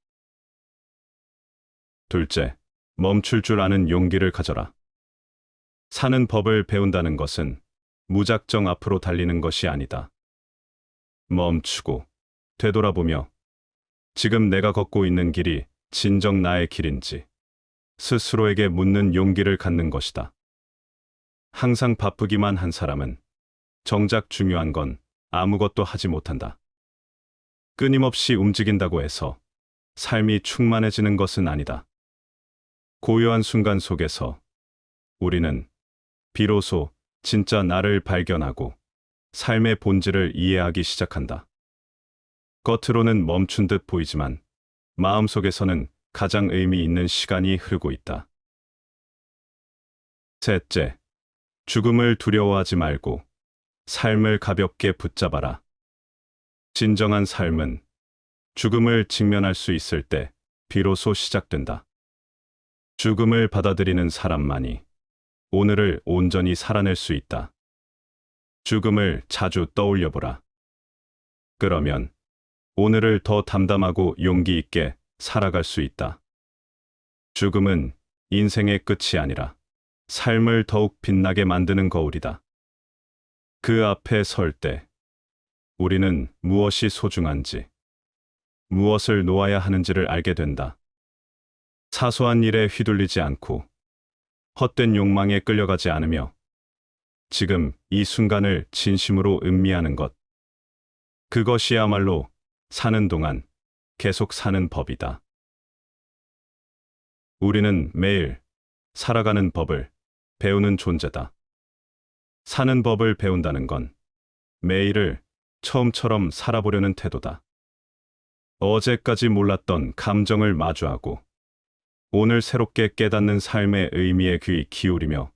둘째, 멈출 줄 아는 용기를 가져라. 사는 법을 배운다는 것은 무작정 앞으로 달리는 것이 아니다. 멈추고 되돌아보며 지금 내가 걷고 있는 길이 진정 나의 길인지 스스로에게 묻는 용기를 갖는 것이다. 항상 바쁘기만 한 사람은 정작 중요한 건 아무것도 하지 못한다. 끊임없이 움직인다고 해서 삶이 충만해지는 것은 아니다. 고요한 순간 속에서 우리는 비로소 진짜 나를 발견하고 삶의 본질을 이해하기 시작한다. 겉으로는 멈춘 듯 보이지만 마음속에서는 가장 의미 있는 시간이 흐르고 있다. 셋째, 죽음을 두려워하지 말고 삶을 가볍게 붙잡아라. 진정한 삶은 죽음을 직면할 수 있을 때 비로소 시작된다. 죽음을 받아들이는 사람만이 오늘을 온전히 살아낼 수 있다. 죽음을 자주 떠올려보라. 그러면 오늘을 더 담담하고 용기 있게 살아갈 수 있다. 죽음은 인생의 끝이 아니라 삶을 더욱 빛나게 만드는 거울이다. 그 앞에 설 때 우리는 무엇이 소중한지, 무엇을 놓아야 하는지를 알게 된다. 사소한 일에 휘둘리지 않고 헛된 욕망에 끌려가지 않으며 지금 이 순간을 진심으로 음미하는 것. 그것이야말로 사는 동안 계속 사는 법이다. 우리는 매일 살아가는 법을 배우는 존재다. 사는 법을 배운다는 건 매일을 처음처럼 살아보려는 태도다. 어제까지 몰랐던 감정을 마주하고 오늘 새롭게 깨닫는 삶의 의미에 귀 기울이며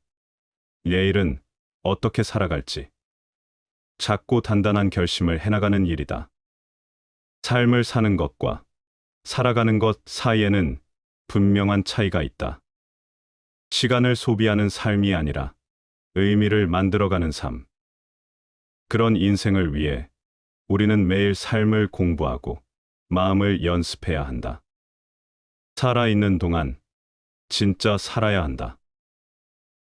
내일은 어떻게 살아갈지 작고 단단한 결심을 해나가는 일이다. 삶을 사는 것과 살아가는 것 사이에는 분명한 차이가 있다. 시간을 소비하는 삶이 아니라 의미를 만들어가는 삶. 그런 인생을 위해 우리는 매일 삶을 공부하고 마음을 연습해야 한다. 살아있는 동안 진짜 살아야 한다.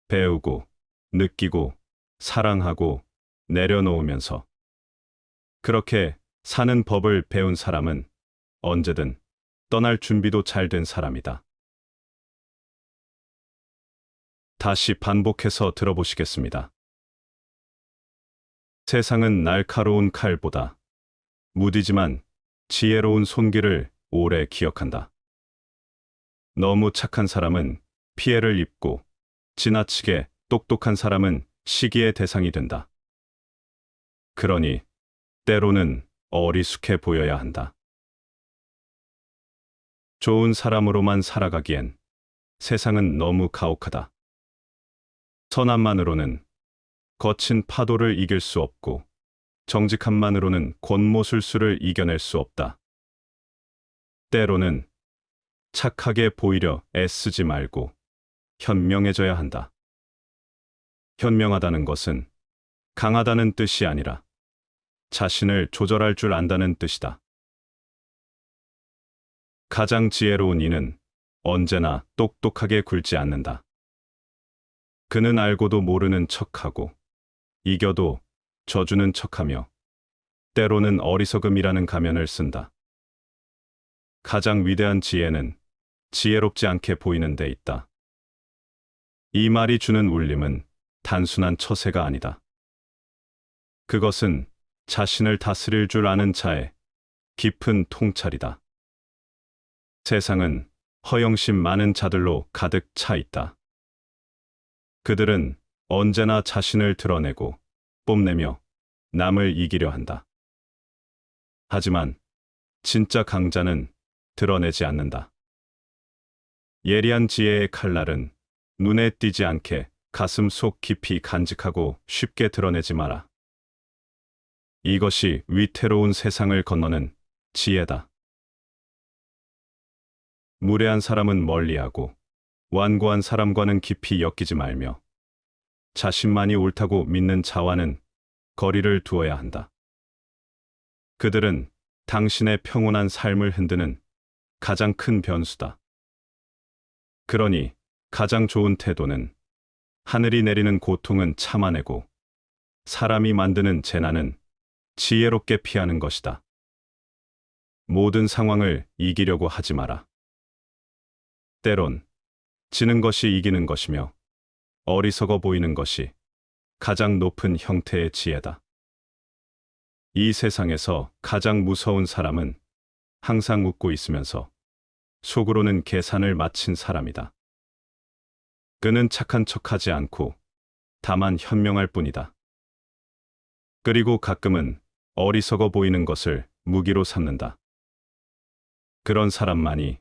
배우고, 느끼고, 사랑하고, 내려놓으면서. 그렇게 사는 법을 배운 사람은 언제든 떠날 준비도 잘 된 사람이다. 다시 반복해서 들어보시겠습니다. 세상은 날카로운 칼보다 무디지만 지혜로운 손길을 오래 기억한다. 너무 착한 사람은 피해를 입고 지나치게 똑똑한 사람은 시기의 대상이 된다. 그러니 때로는 어리숙해 보여야 한다. 좋은 사람으로만 살아가기엔 세상은 너무 가혹하다. 선함만으로는 거친 파도를 이길 수 없고 정직함만으로는 권모술수를 이겨낼 수 없다. 때로는 착하게 보이려 애쓰지 말고 현명해져야 한다. 현명하다는 것은 강하다는 뜻이 아니라 자신을 조절할 줄 안다는 뜻이다. 가장 지혜로운 이는 언제나 똑똑하게 굴지 않는다. 그는 알고도 모르는 척하고 이겨도 져주는 척하며 때로는 어리석음이라는 가면을 쓴다. 가장 위대한 지혜는 지혜롭지 않게 보이는 데 있다. 이 말이 주는 울림은 단순한 처세가 아니다. 그것은 자신을 다스릴 줄 아는 자의 깊은 통찰이다. 세상은 허영심 많은 자들로 가득 차 있다. 그들은 언제나 자신을 드러내고 뽐내며 남을 이기려 한다. 하지만 진짜 강자는 드러내지 않는다. 예리한 지혜의 칼날은 눈에 띄지 않게 가슴 속 깊이 간직하고 쉽게 드러내지 마라. 이것이 위태로운 세상을 건너는 지혜다. 무례한 사람은 멀리하고 완고한 사람과는 깊이 엮이지 말며 자신만이 옳다고 믿는 자와는 거리를 두어야 한다. 그들은 당신의 평온한 삶을 흔드는 가장 큰 변수다. 그러니 가장 좋은 태도는 하늘이 내리는 고통은 참아내고 사람이 만드는 재난은 지혜롭게 피하는 것이다. 모든 상황을 이기려고 하지 마라. 때론 지는 것이 이기는 것이며 어리석어 보이는 것이 가장 높은 형태의 지혜다. 이 세상에서 가장 무서운 사람은 항상 웃고 있으면서 속으로는 계산을 마친 사람이다. 그는 착한 척하지 않고 다만 현명할 뿐이다. 그리고 가끔은 어리석어 보이는 것을 무기로 삼는다. 그런 사람만이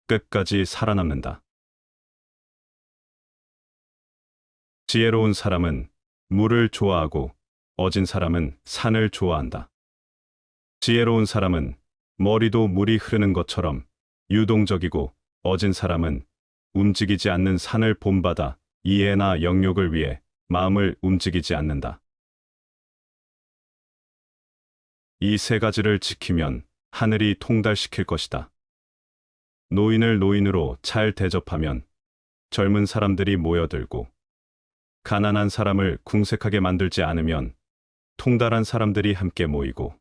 끝까지 살아남는다. 지혜로운 사람은 물을 좋아하고 어진 사람은 산을 좋아한다. 지혜로운 사람은 머리도 물이 흐르는 것처럼 유동적이고 어진 사람은 움직이지 않는 산을 본받아 이해나 영욕을 위해 마음을 움직이지 않는다. 이 세 가지를 지키면 하늘이 통달시킬 것이다. 노인을 노인으로 잘 대접하면 젊은 사람들이 모여들고 가난한 사람을 궁색하게 만들지 않으면 통달한 사람들이 함께 모이고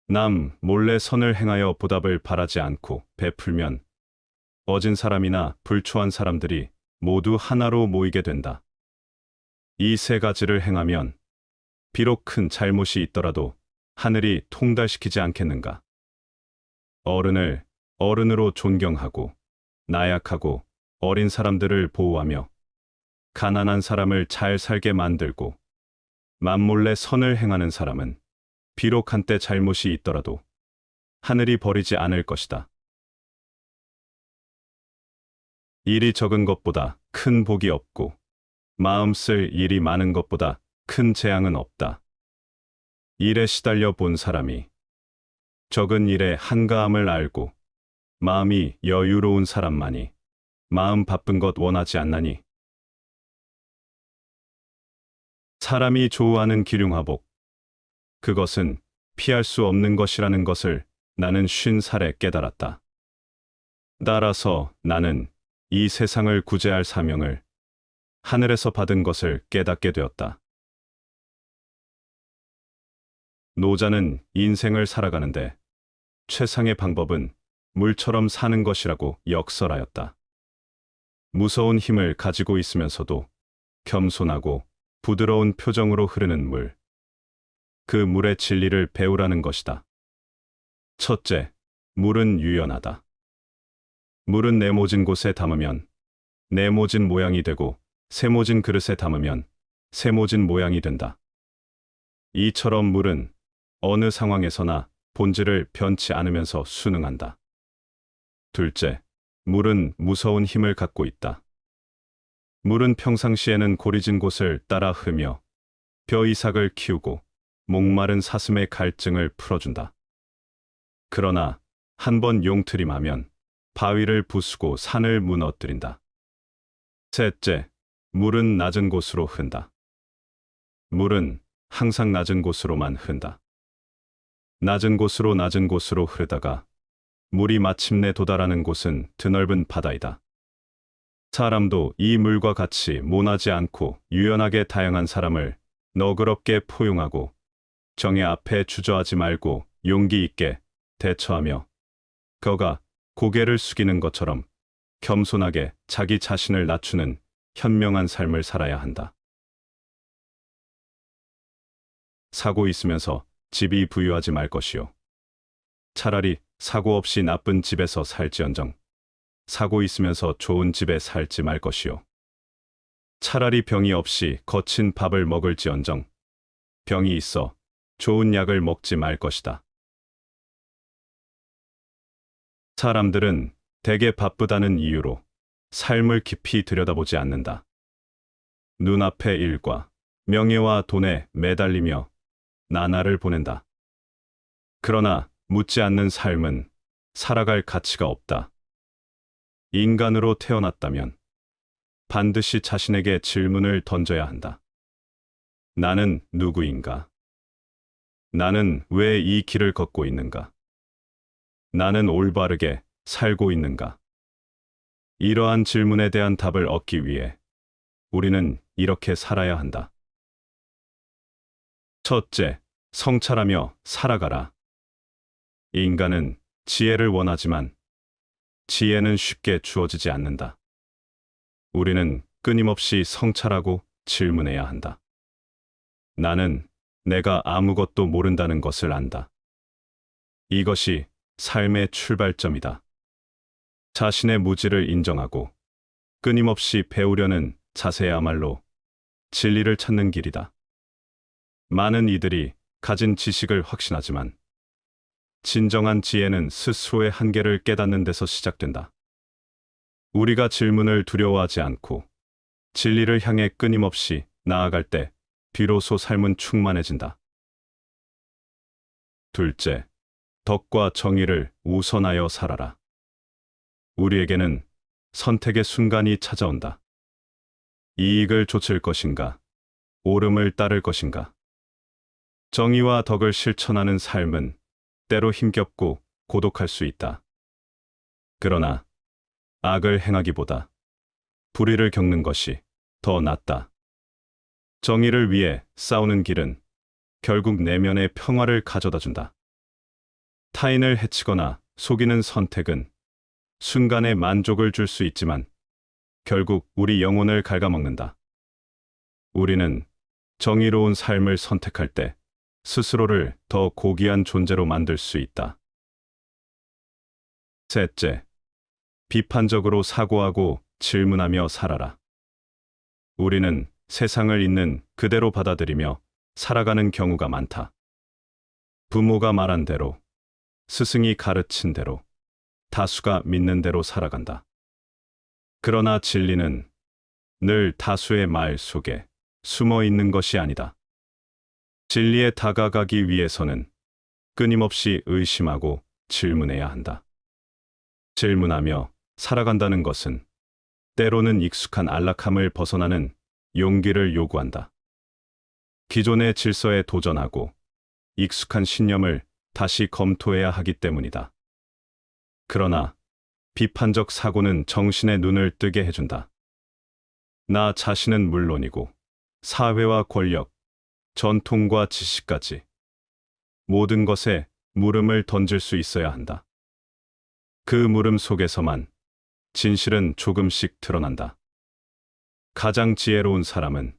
남 몰래 선을 행하여 보답을 바라지 않고 베풀면 어진 사람이나 불초한 사람들이 모두 하나로 모이게 된다. 이 세 가지를 행하면 비록 큰 잘못이 있더라도 하늘이 통달시키지 않겠는가. 어른을 어른으로 존경하고 나약하고 어린 사람들을 보호하며 가난한 사람을 잘 살게 만들고 맘몰래 선을 행하는 사람은 비록 한때 잘못이 있더라도 하늘이 버리지 않을 것이다. 일이 적은 것보다 큰 복이 없고 마음 쓸 일이 많은 것보다 큰 재앙은 없다. 일에 시달려 본 사람이 적은 일의 한가함을 알고 마음이 여유로운 사람만이 마음 바쁜 것 원하지 않나니. 사람이 좋아하는 기륭화복, 그것은 피할 수 없는 것이라는 것을 나는 50살에 깨달았다. 따라서 나는 이 세상을 구제할 사명을 하늘에서 받은 것을 깨닫게 되었다. 노자는 인생을 살아가는데 최상의 방법은 물처럼 사는 것이라고 역설하였다. 무서운 힘을 가지고 있으면서도 겸손하고 부드러운 표정으로 흐르는 물. 그 물의 진리를 배우라는 것이다. 첫째, 물은 유연하다. 물은 네모진 곳에 담으면 네모진 모양이 되고 세모진 그릇에 담으면 세모진 모양이 된다. 이처럼 물은 어느 상황에서나 본질을 변치 않으면서 순응한다. 둘째, 물은 무서운 힘을 갖고 있다. 물은 평상시에는 고리진 곳을 따라 흐며 벼이삭을 키우고 목마른 사슴의 갈증을 풀어준다. 그러나 한번 용트림하면 바위를 부수고 산을 무너뜨린다. 셋째, 물은 낮은 곳으로 흔다. 물은 항상 낮은 곳으로만 흔다. 낮은 곳으로 흐르다가 물이 마침내 도달하는 곳은 드넓은 바다이다. 사람도 이 물과 같이 모나지 않고 유연하게 다양한 사람을 너그럽게 포용하고 정의 앞에 주저하지 말고 용기 있게 대처하며 그가 고개를 숙이는 것처럼 겸손하게 자기 자신을 낮추는 현명한 삶을 살아야 한다. 사고 있으면서 집이 부유하지 말 것이요. 차라리 사고 없이 나쁜 집에서 살지언정 사고 있으면서 좋은 집에 살지 말 것이요. 차라리 병이 없이 거친 밥을 먹을지언정 병이 있어 좋은 약을 먹지 말 것이다. 사람들은 대개 바쁘다는 이유로 삶을 깊이 들여다보지 않는다. 눈앞의 일과 명예와 돈에 매달리며 나날을 보낸다. 그러나 묻지 않는 삶은 살아갈 가치가 없다. 인간으로 태어났다면 반드시 자신에게 질문을 던져야 한다. 나는 누구인가? 나는 왜 이 길을 걷고 있는가? 나는 올바르게 살고 있는가? 이러한 질문에 대한 답을 얻기 위해 우리는 이렇게 살아야 한다. 첫째, 성찰하며 살아가라. 인간은 지혜를 원하지만 지혜는 쉽게 주어지지 않는다. 우리는 끊임없이 성찰하고 질문해야 한다. 나는 내가 아무것도 모른다는 것을 안다. 이것이 삶의 출발점이다. 자신의 무지를 인정하고 끊임없이 배우려는 자세야말로 진리를 찾는 길이다. 많은 이들이 가진 지식을 확신하지만 진정한 지혜는 스스로의 한계를 깨닫는 데서 시작된다. 우리가 질문을 두려워하지 않고 진리를 향해 끊임없이 나아갈 때 비로소 삶은 충만해진다. 둘째, 덕과 정의를 우선하여 살아라. 우리에게는 선택의 순간이 찾아온다. 이익을 좇을 것인가, 옳음을 따를 것인가. 정의와 덕을 실천하는 삶은 때로 힘겹고 고독할 수 있다. 그러나 악을 행하기보다 불의를 겪는 것이 더 낫다. 정의를 위해 싸우는 길은 결국 내면의 평화를 가져다 준다. 타인을 해치거나 속이는 선택은 순간의 만족을 줄 수 있지만 결국 우리 영혼을 갉아먹는다. 우리는 정의로운 삶을 선택할 때 스스로를 더 고귀한 존재로 만들 수 있다. 셋째, 비판적으로 사고하고 질문하며 살아라. 우리는 세상을 있는 그대로 받아들이며 살아가는 경우가 많다. 부모가 말한 대로, 스승이 가르친 대로, 다수가 믿는 대로 살아간다. 그러나 진리는 늘 다수의 말 속에 숨어 있는 것이 아니다. 진리에 다가가기 위해서는 끊임없이 의심하고 질문해야 한다. 질문하며 살아간다는 것은 때로는 익숙한 안락함을 벗어나는 용기를 요구한다. 기존의 질서에 도전하고 익숙한 신념을 다시 검토해야 하기 때문이다. 그러나 비판적 사고는 정신의 눈을 뜨게 해준다. 나 자신은 물론이고 사회와 권력, 전통과 지식까지 모든 것에 물음을 던질 수 있어야 한다. 그 물음 속에서만 진실은 조금씩 드러난다. 가장 지혜로운 사람은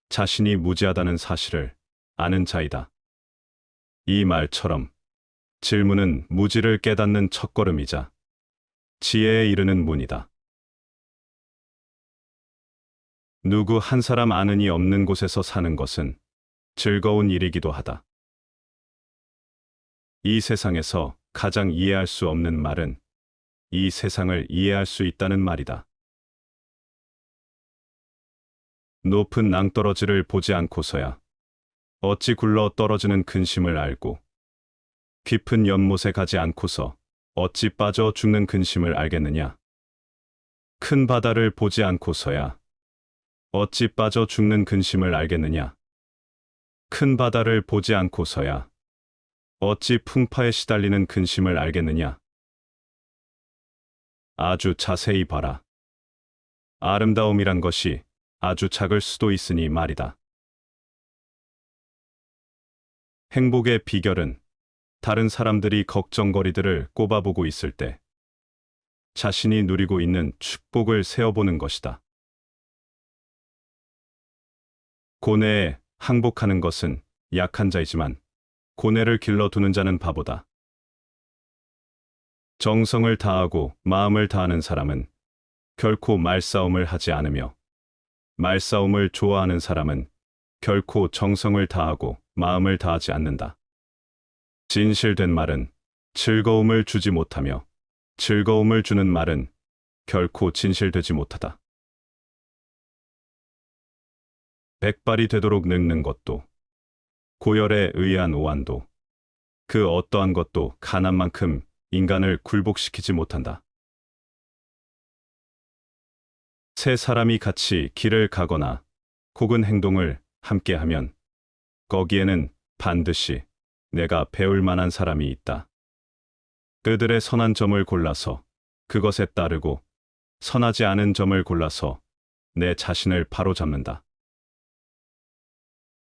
자신이 무지하다는 사실을 아는 자이다. 이 말처럼 질문은 무지를 깨닫는 첫걸음이자 지혜에 이르는 문이다. 누구 한 사람 아는이 없는 곳에서 사는 것은 즐거운 일이기도 하다. 이 세상에서 가장 이해할 수 없는 말은 이 세상을 이해할 수 있다는 말이다. 높은 낭떠러지를 보지 않고서야 어찌 굴러 떨어지는 근심을 알고, 깊은 연못에 가지 않고서 어찌 빠져 죽는 근심을 알겠느냐. 큰 바다를 보지 않고서야 어찌 빠져 죽는 근심을 알겠느냐. 큰 바다를 보지 않고서야 어찌 풍파에 시달리는 근심을 알겠느냐. 아주 자세히 봐라. 아름다움이란 것이 아주 작을 수도 있으니 말이다. 행복의 비결은 다른 사람들이 걱정거리들을 꼽아보고 있을 때 자신이 누리고 있는 축복을 세어보는 것이다. 고뇌에 항복하는 것은 약한 자이지만 고뇌를 길러두는 자는 바보다. 정성을 다하고 마음을 다하는 사람은 결코 말싸움을 하지 않으며, 말싸움을 좋아하는 사람은 결코 정성을 다하고 마음을 다하지 않는다. 진실된 말은 즐거움을 주지 못하며, 즐거움을 주는 말은 결코 진실되지 못하다. 백발이 되도록 늙는 것도, 고열에 의한 오한도, 그 어떠한 것도 가난만큼 인간을 굴복시키지 못한다. 세 사람이 같이 길을 가거나 혹은 행동을 함께하면 거기에는 반드시 내가 배울 만한 사람이 있다. 그들의 선한 점을 골라서 그것에 따르고 선하지 않은 점을 골라서 내 자신을 바로잡는다.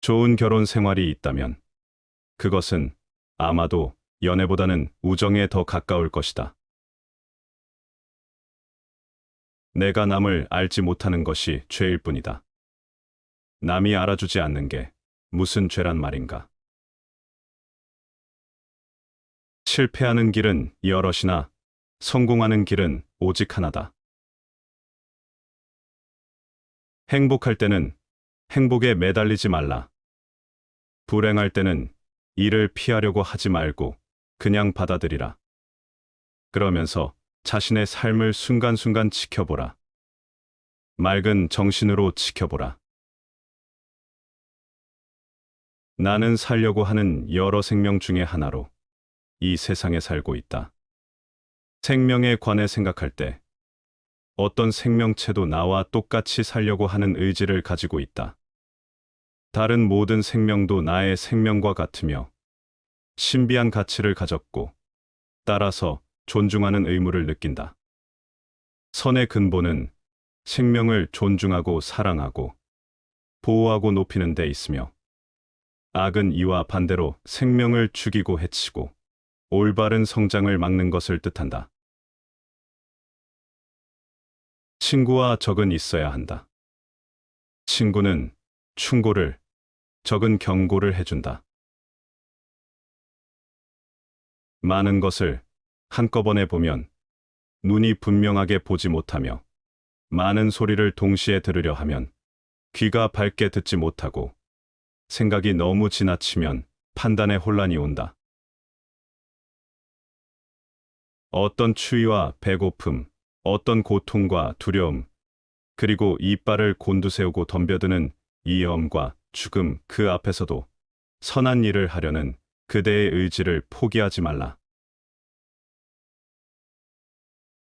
좋은 결혼 생활이 있다면 그것은 아마도 연애보다는 우정에 더 가까울 것이다. 내가 남을 알지 못하는 것이 죄일 뿐이다. 남이 알아주지 않는 게 무슨 죄란 말인가. 실패하는 길은 여럿이나 성공하는 길은 오직 하나다. 행복할 때는 행복에 매달리지 말라. 불행할 때는 이를 피하려고 하지 말고 그냥 받아들이라. 그러면서 자신의 삶을 순간순간 지켜보라. 맑은 정신으로 지켜보라. 나는 살려고 하는 여러 생명 중에 하나로 이 세상에 살고 있다. 생명에 관해 생각할 때 어떤 생명체도 나와 똑같이 살려고 하는 의지를 가지고 있다. 다른 모든 생명도 나의 생명과 같으며 신비한 가치를 가졌고 따라서 존중하는 의무를 느낀다. 선의 근본은 생명을 존중하고 사랑하고 보호하고 높이는 데 있으며, 악은 이와 반대로 생명을 죽이고 해치고 올바른 성장을 막는 것을 뜻한다. 친구와 적은 있어야 한다. 친구는 충고를, 적은 경고를 해준다. 많은 것을 한꺼번에 보면 눈이 분명하게 보지 못하며, 많은 소리를 동시에 들으려 하면 귀가 밝게 듣지 못하고, 생각이 너무 지나치면 판단에 혼란이 온다. 어떤 추위와 배고픔, 어떤 고통과 두려움, 그리고 이빨을 곤두세우고 덤벼드는 위험과 죽음, 그 앞에서도 선한 일을 하려는 그대의 의지를 포기하지 말라.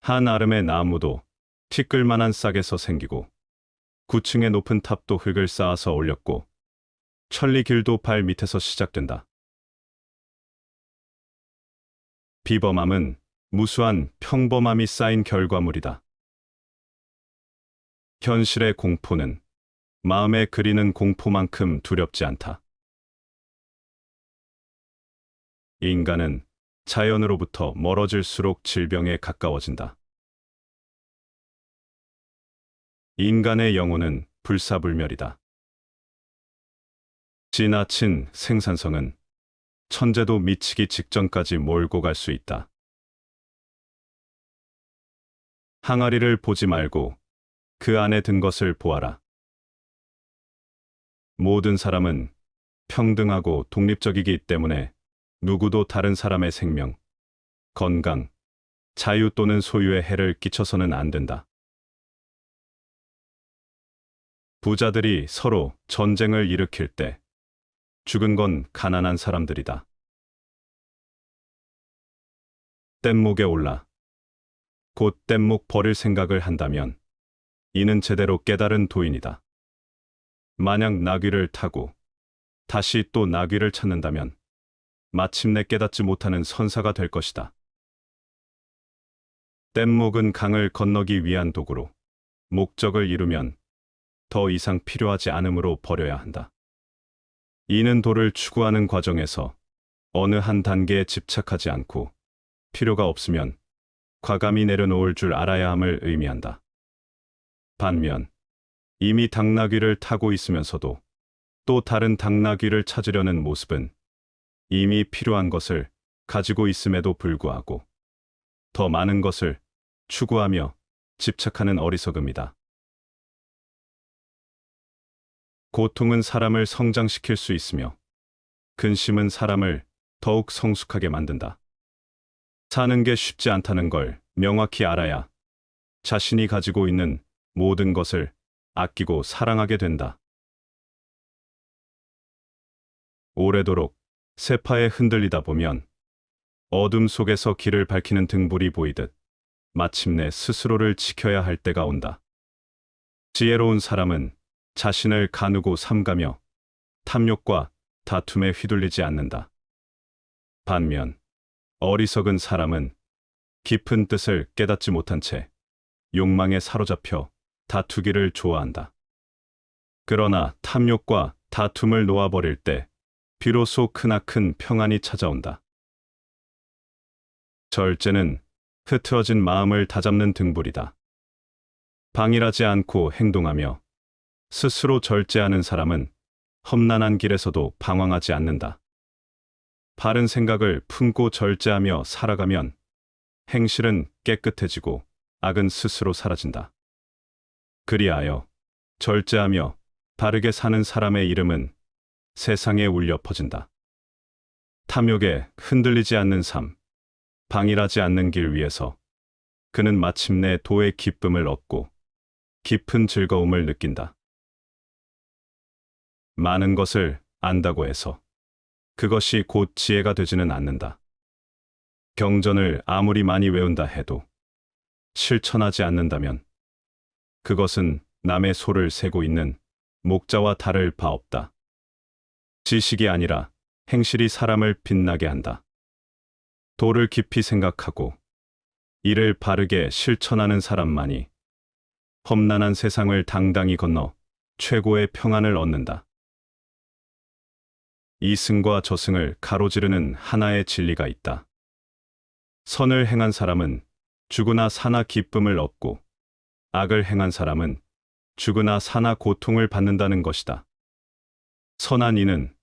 한 아름의 나무도 티끌만한 싹에서 생기고 9층의 높은 탑도 흙을 쌓아서 올렸고 천리 길도 발 밑에서 시작된다. 비범함은 무수한 평범함이 쌓인 결과물이다. 현실의 공포는 마음에 그리는 공포만큼 두렵지 않다. 인간은 자연으로부터 멀어질수록 질병에 가까워진다. 인간의 영혼은 불사불멸이다. 지나친 생산성은 천재도 미치기 직전까지 몰고 갈 수 있다. 항아리를 보지 말고 그 안에 든 것을 보아라. 모든 사람은 평등하고 독립적이기 때문에 누구도 다른 사람의 생명, 건강, 자유 또는 소유에 해를 끼쳐서는 안 된다. 부자들이 서로 전쟁을 일으킬 때 죽은 건 가난한 사람들이다. 뗏목에 올라 곧 뗏목 버릴 생각을 한다면 이는 제대로 깨달은 도인이다. 만약 나귀를 타고 다시 또 나귀를 찾는다면 마침내 깨닫지 못하는 선사가 될 것이다. 뗏목은 강을 건너기 위한 도구로 목적을 이루면 더 이상 필요하지 않으므로 버려야 한다. 이는 도를 추구하는 과정에서 어느 한 단계에 집착하지 않고 필요가 없으면 과감히 내려놓을 줄 알아야 함을 의미한다. 반면 이미 당나귀를 타고 있으면서도 또 다른 당나귀를 찾으려는 모습은 이미 필요한 것을 가지고 있음에도 불구하고 더 많은 것을 추구하며 집착하는 어리석음이다. 고통은 사람을 성장시킬 수 있으며 근심은 사람을 더욱 성숙하게 만든다. 사는 게 쉽지 않다는 걸 명확히 알아야 자신이 가지고 있는 모든 것을 아끼고 사랑하게 된다. 오래도록 세파에 흔들리다 보면 어둠 속에서 길을 밝히는 등불이 보이듯 마침내 스스로를 지켜야 할 때가 온다. 지혜로운 사람은 자신을 가누고 삼가며 탐욕과 다툼에 휘둘리지 않는다. 반면 어리석은 사람은 깊은 뜻을 깨닫지 못한 채 욕망에 사로잡혀 다투기를 좋아한다. 그러나 탐욕과 다툼을 놓아버릴 때 비로소 크나큰 평안이 찾아온다. 절제는 흐트러진 마음을 다잡는 등불이다. 방일하지 않고 행동하며 스스로 절제하는 사람은 험난한 길에서도 방황하지 않는다. 바른 생각을 품고 절제하며 살아가면 행실은 깨끗해지고 악은 스스로 사라진다. 그리하여 절제하며 바르게 사는 사람의 이름은 세상에 울려 퍼진다. 탐욕에 흔들리지 않는 삶, 방일하지 않는 길 위에서 그는 마침내 도의 기쁨을 얻고 깊은 즐거움을 느낀다. 많은 것을 안다고 해서 그것이 곧 지혜가 되지는 않는다. 경전을 아무리 많이 외운다 해도 실천하지 않는다면 그것은 남의 소를 세고 있는 목자와 다를 바 없다. 지식이 아니라 행실이 사람을 빛나게 한다. 도를 깊이 생각하고 이를 바르게 실천하는 사람만이 험난한 세상을 당당히 건너 최고의 평안을 얻는다. 이승과 저승을 가로지르는 하나의 진리가 있다. 선을 행한 사람은 죽으나 사나 기쁨을 얻고 악을 행한 사람은 죽으나 사나 고통을 받는다는 것이다. 선한 이는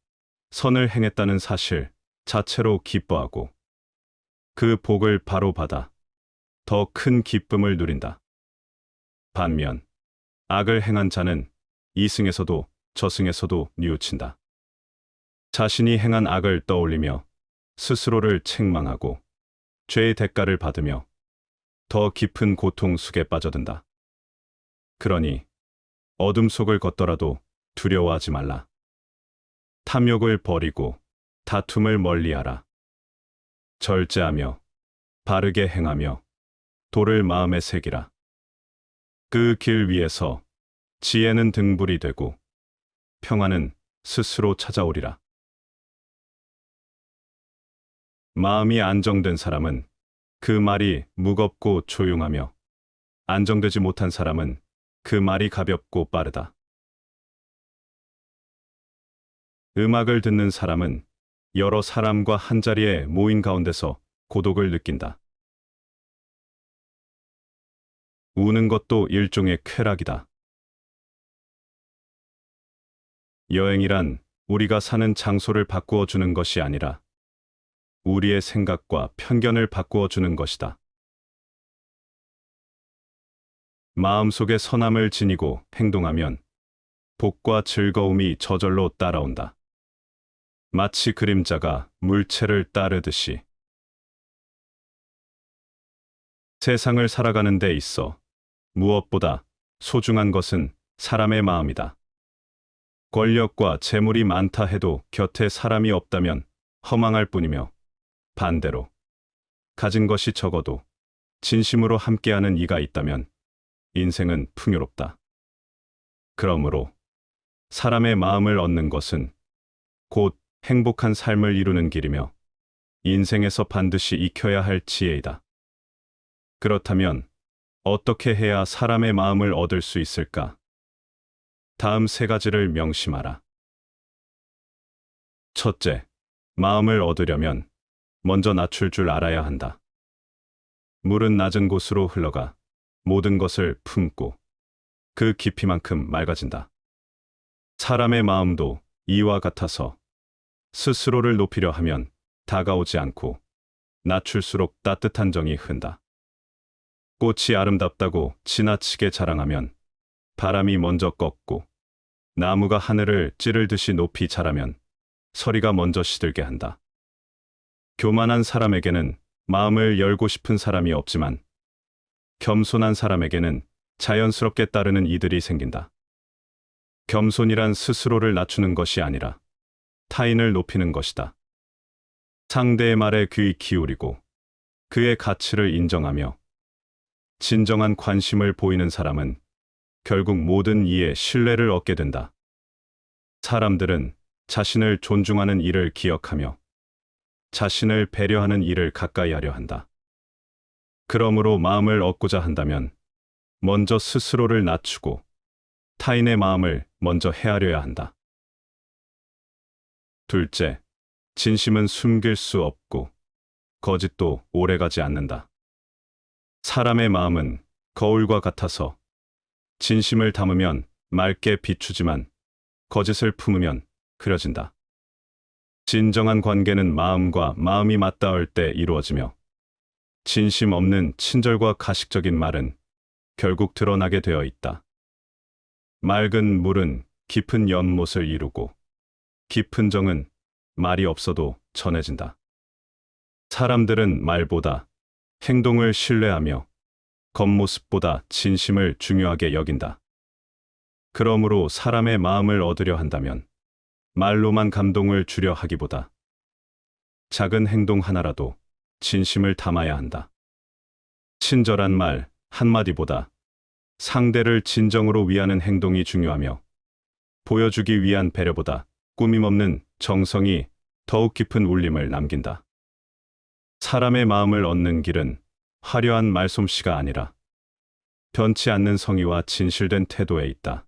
선을 행했다는 사실 자체로 기뻐하고 그 복을 바로 받아 더 큰 기쁨을 누린다. 반면 악을 행한 자는 이승에서도 저승에서도 뉘우친다. 자신이 행한 악을 떠올리며 스스로를 책망하고 죄의 대가를 받으며 더 깊은 고통 속에 빠져든다. 그러니 어둠 속을 걷더라도 두려워하지 말라. 탐욕을 버리고 다툼을 멀리하라. 절제하며 바르게 행하며 도를 마음에 새기라. 그 길 위에서 지혜는 등불이 되고 평안은 스스로 찾아오리라. 마음이 안정된 사람은 그 말이 무겁고 조용하며, 안정되지 못한 사람은 그 말이 가볍고 빠르다. 음악을 듣는 사람은 여러 사람과 한자리에 모인 가운데서 고독을 느낀다. 우는 것도 일종의 쾌락이다. 여행이란 우리가 사는 장소를 바꾸어 주는 것이 아니라 우리의 생각과 편견을 바꾸어 주는 것이다. 마음속에 선함을 지니고 행동하면 복과 즐거움이 저절로 따라온다. 마치 그림자가 물체를 따르듯이. 세상을 살아가는 데 있어 무엇보다 소중한 것은 사람의 마음이다. 권력과 재물이 많다 해도 곁에 사람이 없다면 허망할 뿐이며, 반대로 가진 것이 적어도 진심으로 함께하는 이가 있다면 인생은 풍요롭다. 그러므로 사람의 마음을 얻는 것은 곧 행복한 삶을 이루는 길이며 인생에서 반드시 익혀야 할 지혜이다. 그렇다면 어떻게 해야 사람의 마음을 얻을 수 있을까? 다음 세 가지를 명심하라. 첫째, 마음을 얻으려면 먼저 낮출 줄 알아야 한다. 물은 낮은 곳으로 흘러가 모든 것을 품고 그 깊이만큼 맑아진다. 사람의 마음도 이와 같아서 스스로를 높이려 하면 다가오지 않고 낮출수록 따뜻한 정이 흔다. 꽃이 아름답다고 지나치게 자랑하면 바람이 먼저 꺾고, 나무가 하늘을 찌를 듯이 높이 자라면 서리가 먼저 시들게 한다. 교만한 사람에게는 마음을 열고 싶은 사람이 없지만 겸손한 사람에게는 자연스럽게 따르는 이들이 생긴다. 겸손이란 스스로를 낮추는 것이 아니라 타인을 높이는 것이다. 상대의 말에 귀 기울이고 그의 가치를 인정하며 진정한 관심을 보이는 사람은 결국 모든 이의 신뢰를 얻게 된다. 사람들은 자신을 존중하는 일을 기억하며 자신을 배려하는 일을 가까이 하려 한다. 그러므로 마음을 얻고자 한다면 먼저 스스로를 낮추고 타인의 마음을 먼저 헤아려야 한다. 둘째, 진심은 숨길 수 없고 거짓도 오래가지 않는다. 사람의 마음은 거울과 같아서 진심을 담으면 맑게 비추지만 거짓을 품으면 흐려진다. 진정한 관계는 마음과 마음이 맞닿을 때 이루어지며, 진심 없는 친절과 가식적인 말은 결국 드러나게 되어 있다. 맑은 물은 깊은 연못을 이루고 깊은 정은 말이 없어도 전해진다. 사람들은 말보다 행동을 신뢰하며 겉모습보다 진심을 중요하게 여긴다. 그러므로 사람의 마음을 얻으려 한다면 말로만 감동을 주려 하기보다 작은 행동 하나라도 진심을 담아야 한다. 친절한 말 한마디보다 상대를 진정으로 위하는 행동이 중요하며, 보여주기 위한 배려보다 꾸밈 없는 정성이 더욱 깊은 울림을 남긴다. 사람의 마음을 얻는 길은 화려한 말솜씨가 아니라 변치 않는 성의와 진실된 태도에 있다.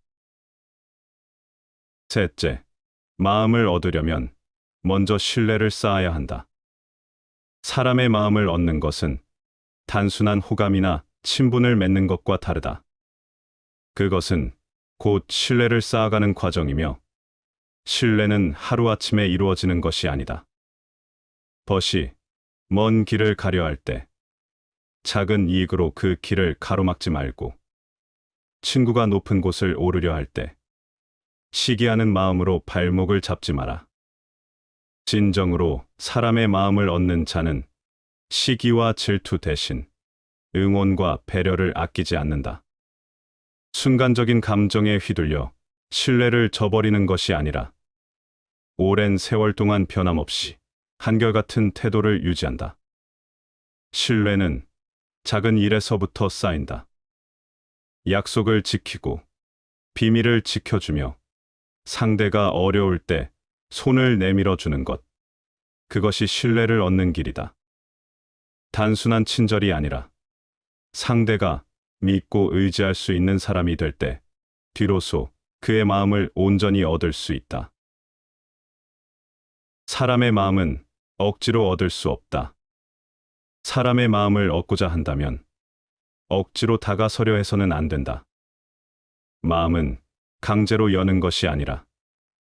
셋째, 마음을 얻으려면 먼저 신뢰를 쌓아야 한다. 사람의 마음을 얻는 것은 단순한 호감이나 친분을 맺는 것과 다르다. 그것은 곧 신뢰를 쌓아가는 과정이며, 신뢰는 하루아침에 이루어지는 것이 아니다. 벗이 먼 길을 가려 할 때 작은 이익으로 그 길을 가로막지 말고, 친구가 높은 곳을 오르려 할 때 시기하는 마음으로 발목을 잡지 마라. 진정으로 사람의 마음을 얻는 자는 시기와 질투 대신 응원과 배려를 아끼지 않는다. 순간적인 감정에 휘둘려 신뢰를 저버리는 것이 아니라 오랜 세월 동안 변함없이 한결같은 태도를 유지한다. 신뢰는 작은 일에서부터 쌓인다. 약속을 지키고 비밀을 지켜주며 상대가 어려울 때 손을 내밀어 주는 것, 그것이 신뢰를 얻는 길이다. 단순한 친절이 아니라 상대가 믿고 의지할 수 있는 사람이 될 때 비로소 그의 마음을 온전히 얻을 수 있다. 사람의 마음은 억지로 얻을 수 없다. 사람의 마음을 얻고자 한다면 억지로 다가서려 해서는 안 된다. 마음은 강제로 여는 것이 아니라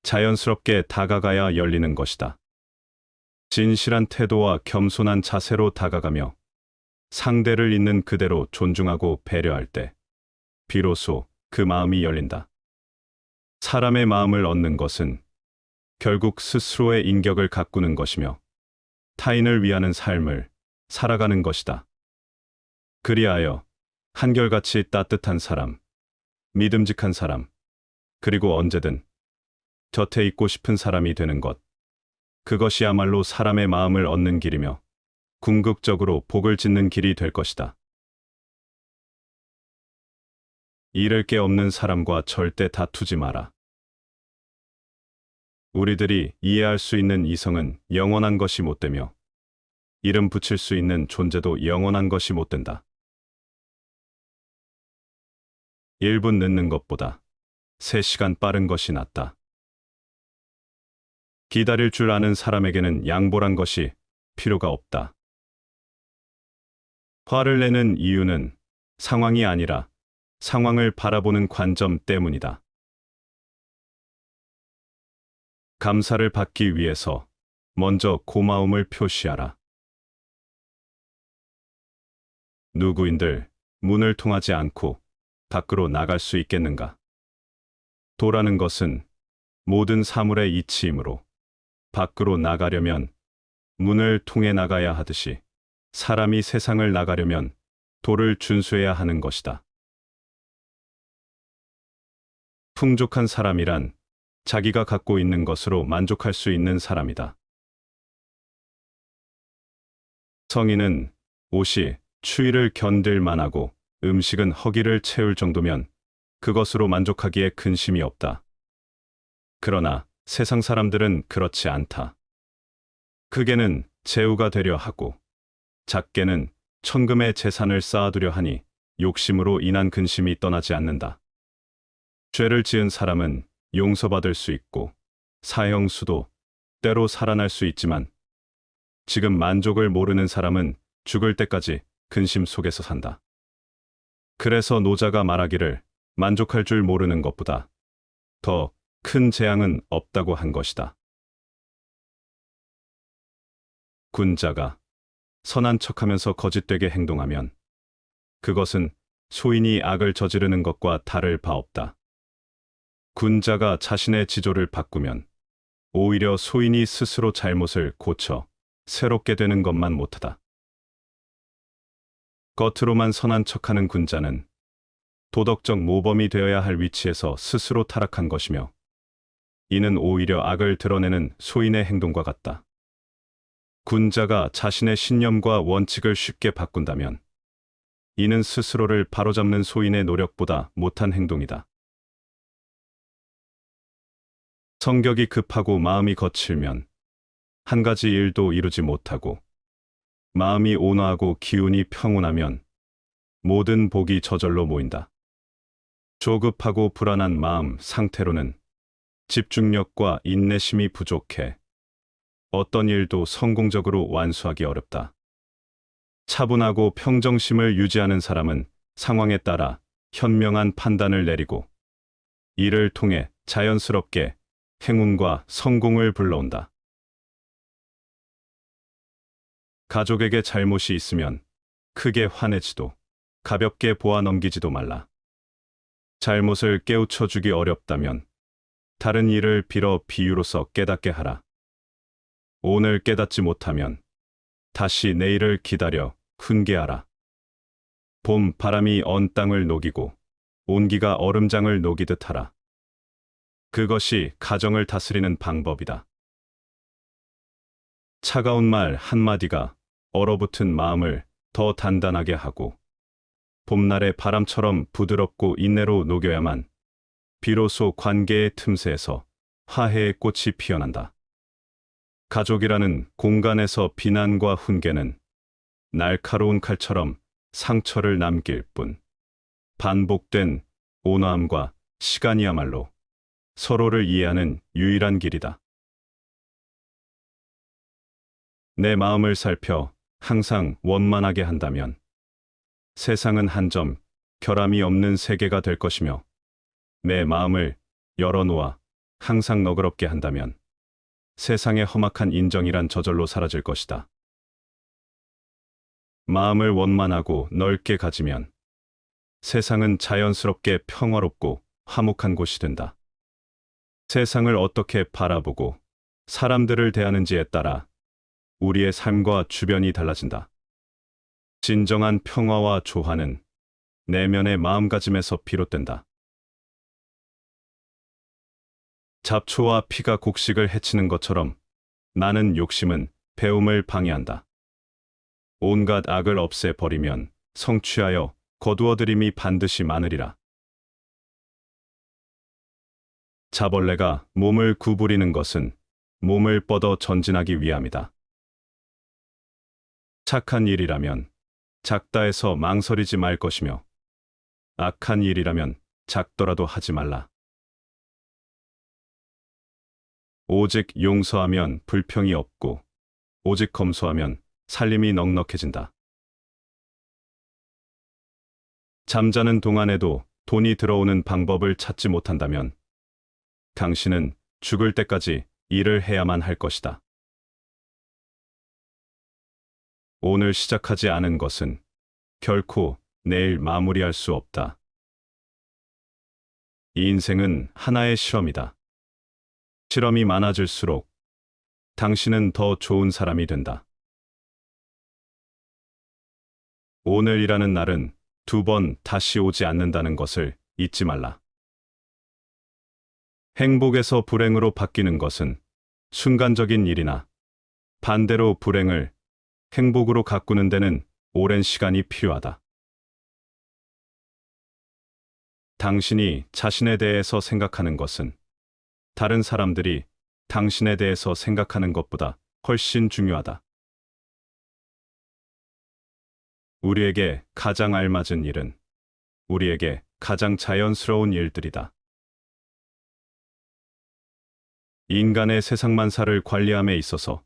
자연스럽게 다가가야 열리는 것이다. 진실한 태도와 겸손한 자세로 다가가며 상대를 있는 그대로 존중하고 배려할 때 비로소 그 마음이 열린다. 사람의 마음을 얻는 것은 결국 스스로의 인격을 가꾸는 것이며 타인을 위하는 삶을 살아가는 것이다. 그리하여 한결같이 따뜻한 사람, 믿음직한 사람, 그리고 언제든 곁에 있고 싶은 사람이 되는 것. 그것이야말로 사람의 마음을 얻는 길이며 궁극적으로 복을 짓는 길이 될 것이다. 잃을 게 없는 사람과 절대 다투지 마라. 우리들이 이해할 수 있는 이성은 영원한 것이 못 되며 이름 붙일 수 있는 존재도 영원한 것이 못 된다. 1분 늦는 것보다 3시간 빠른 것이 낫다. 기다릴 줄 아는 사람에게는 양보란 것이 필요가 없다. 화를 내는 이유는 상황이 아니라 상황을 바라보는 관점 때문이다. 감사를 받기 위해서 먼저 고마움을 표시하라. 누구인들 문을 통하지 않고 밖으로 나갈 수 있겠는가? 도라는 것은 모든 사물의 이치이므로 밖으로 나가려면 문을 통해 나가야 하듯이 사람이 세상을 나가려면 도를 준수해야 하는 것이다. 풍족한 사람이란 자기가 갖고 있는 것으로 만족할 수 있는 사람이다. 성인은 옷이 추위를 견딜 만하고 음식은 허기를 채울 정도면 그것으로 만족하기에 근심이 없다. 그러나 세상 사람들은 그렇지 않다. 크게는 재우가 되려 하고 작게는 천금의 재산을 쌓아두려 하니 욕심으로 인한 근심이 떠나지 않는다. 죄를 지은 사람은 용서받을 수 있고 사형수도 때로 살아날 수 있지만 지금 만족을 모르는 사람은 죽을 때까지 근심 속에서 산다. 그래서 노자가 말하기를 만족할 줄 모르는 것보다 더 큰 재앙은 없다고 한 것이다. 군자가 선한 척하면서 거짓되게 행동하면 그것은 소인이 악을 저지르는 것과 다를 바 없다. 군자가 자신의 지조를 바꾸면 오히려 소인이 스스로 잘못을 고쳐 새롭게 되는 것만 못하다. 겉으로만 선한 척하는 군자는 도덕적 모범이 되어야 할 위치에서 스스로 타락한 것이며 이는 오히려 악을 드러내는 소인의 행동과 같다. 군자가 자신의 신념과 원칙을 쉽게 바꾼다면 이는 스스로를 바로잡는 소인의 노력보다 못한 행동이다. 성격이 급하고 마음이 거칠면 한 가지 일도 이루지 못하고 마음이 온화하고 기운이 평온하면 모든 복이 저절로 모인다. 조급하고 불안한 마음 상태로는 집중력과 인내심이 부족해 어떤 일도 성공적으로 완수하기 어렵다. 차분하고 평정심을 유지하는 사람은 상황에 따라 현명한 판단을 내리고 이를 통해 자연스럽게 행운과 성공을 불러온다. 가족에게 잘못이 있으면 크게 화내지도 가볍게 보아 넘기지도 말라. 잘못을 깨우쳐 주기 어렵다면 다른 일을 빌어 비유로서 깨닫게 하라. 오늘 깨닫지 못하면 다시 내일을 기다려 훈계하라. 봄 바람이 언 땅을 녹이고 온기가 얼음장을 녹이듯 하라. 그것이 가정을 다스리는 방법이다. 차가운 말 한마디가 얼어붙은 마음을 더 단단하게 하고 봄날의 바람처럼 부드럽고 인내로 녹여야만 비로소 관계의 틈새에서 화해의 꽃이 피어난다. 가족이라는 공간에서 비난과 훈계는 날카로운 칼처럼 상처를 남길 뿐, 반복된 온화함과 시간이야말로 서로를 이해하는 유일한 길이다. 내 마음을 살펴 항상 원만하게 한다면 세상은 한 점 결함이 없는 세계가 될 것이며, 내 마음을 열어놓아 항상 너그럽게 한다면 세상의 험악한 인정이란 저절로 사라질 것이다. 마음을 원만하고 넓게 가지면 세상은 자연스럽게 평화롭고 화목한 곳이 된다. 세상을 어떻게 바라보고 사람들을 대하는지에 따라 우리의 삶과 주변이 달라진다. 진정한 평화와 조화는 내면의 마음가짐에서 비롯된다. 잡초와 피가 곡식을 해치는 것처럼 많은 욕심은 배움을 방해한다. 온갖 악을 없애버리면 성취하여 거두어들임이 반드시 많으리라. 자벌레가 몸을 구부리는 것은 몸을 뻗어 전진하기 위함이다. 착한 일이라면 작다 해서 망설이지 말 것이며, 악한 일이라면 작더라도 하지 말라. 오직 용서하면 불평이 없고, 오직 검소하면 살림이 넉넉해진다. 잠자는 동안에도 돈이 들어오는 방법을 찾지 못한다면 당신은 죽을 때까지 일을 해야만 할 것이다. 오늘 시작하지 않은 것은 결코 내일 마무리할 수 없다. 이 인생은 하나의 실험이다. 실험이 많아질수록 당신은 더 좋은 사람이 된다. 오늘이라는 날은 두 번 다시 오지 않는다는 것을 잊지 말라. 행복에서 불행으로 바뀌는 것은 순간적인 일이나, 반대로 불행을 행복으로 가꾸는 데는 오랜 시간이 필요하다. 당신이 자신에 대해서 생각하는 것은 다른 사람들이 당신에 대해서 생각하는 것보다 훨씬 중요하다. 우리에게 가장 알맞은 일은 우리에게 가장 자연스러운 일들이다. 인간의 세상만사를 관리함에 있어서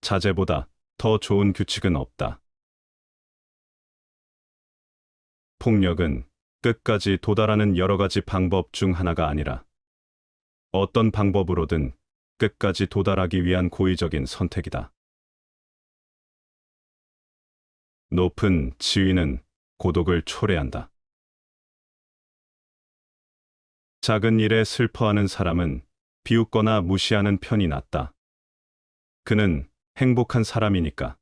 자제보다 더 좋은 규칙은 없다. 폭력은 끝까지 도달하는 여러 가지 방법 중 하나가 아니라 어떤 방법으로든 끝까지 도달하기 위한 고의적인 선택이다. 높은 지위는 고독을 초래한다. 작은 일에 슬퍼하는 사람은 비웃거나 무시하는 편이 낫다. 그는 행복한 사람이니까.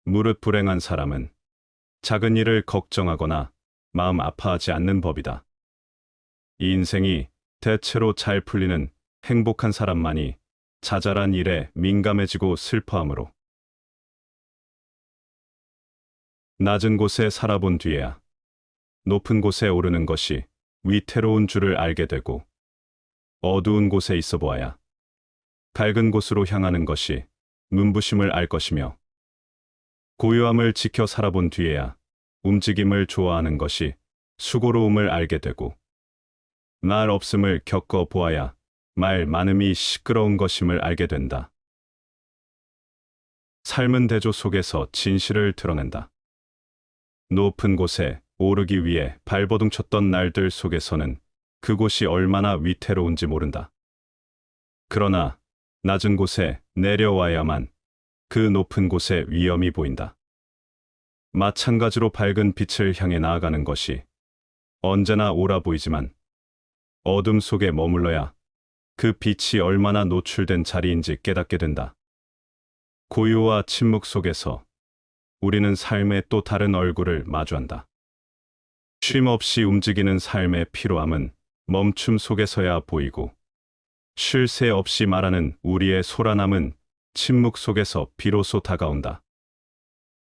무릇 불행한 사람은 작은 일을 걱정하거나 마음 아파하지 않는 법이다. 이 인생이 대체로 잘 풀리는 행복한 사람만이 자잘한 일에 민감해지고 슬퍼하므로, 낮은 곳에 살아본 뒤에야 높은 곳에 오르는 것이 위태로운 줄을 알게 되고, 어두운 곳에 있어 보아야 밝은 곳으로 향하는 것이 눈부심을 알 것이며, 고요함을 지켜 살아본 뒤에야 움직임을 좋아하는 것이 수고로움을 알게 되고, 말 없음을 겪어 보아야 말 많음이 시끄러운 것임을 알게 된다. 삶은 대조 속에서 진실을 드러낸다. 높은 곳에 오르기 위해 발버둥 쳤던 날들 속에서는 그곳이 얼마나 위태로운지 모른다. 그러나 낮은 곳에 내려와야만 그 높은 곳의 위엄이 보인다. 마찬가지로 밝은 빛을 향해 나아가는 것이 언제나 옳아 보이지만, 어둠 속에 머물러야 그 빛이 얼마나 노출된 자리인지 깨닫게 된다. 고요와 침묵 속에서 우리는 삶의 또 다른 얼굴을 마주한다. 쉼 없이 움직이는 삶의 피로함은 멈춤 속에서야 보이고, 쉴 새 없이 말하는 우리의 소란함은 침묵 속에서 비로소 다가온다.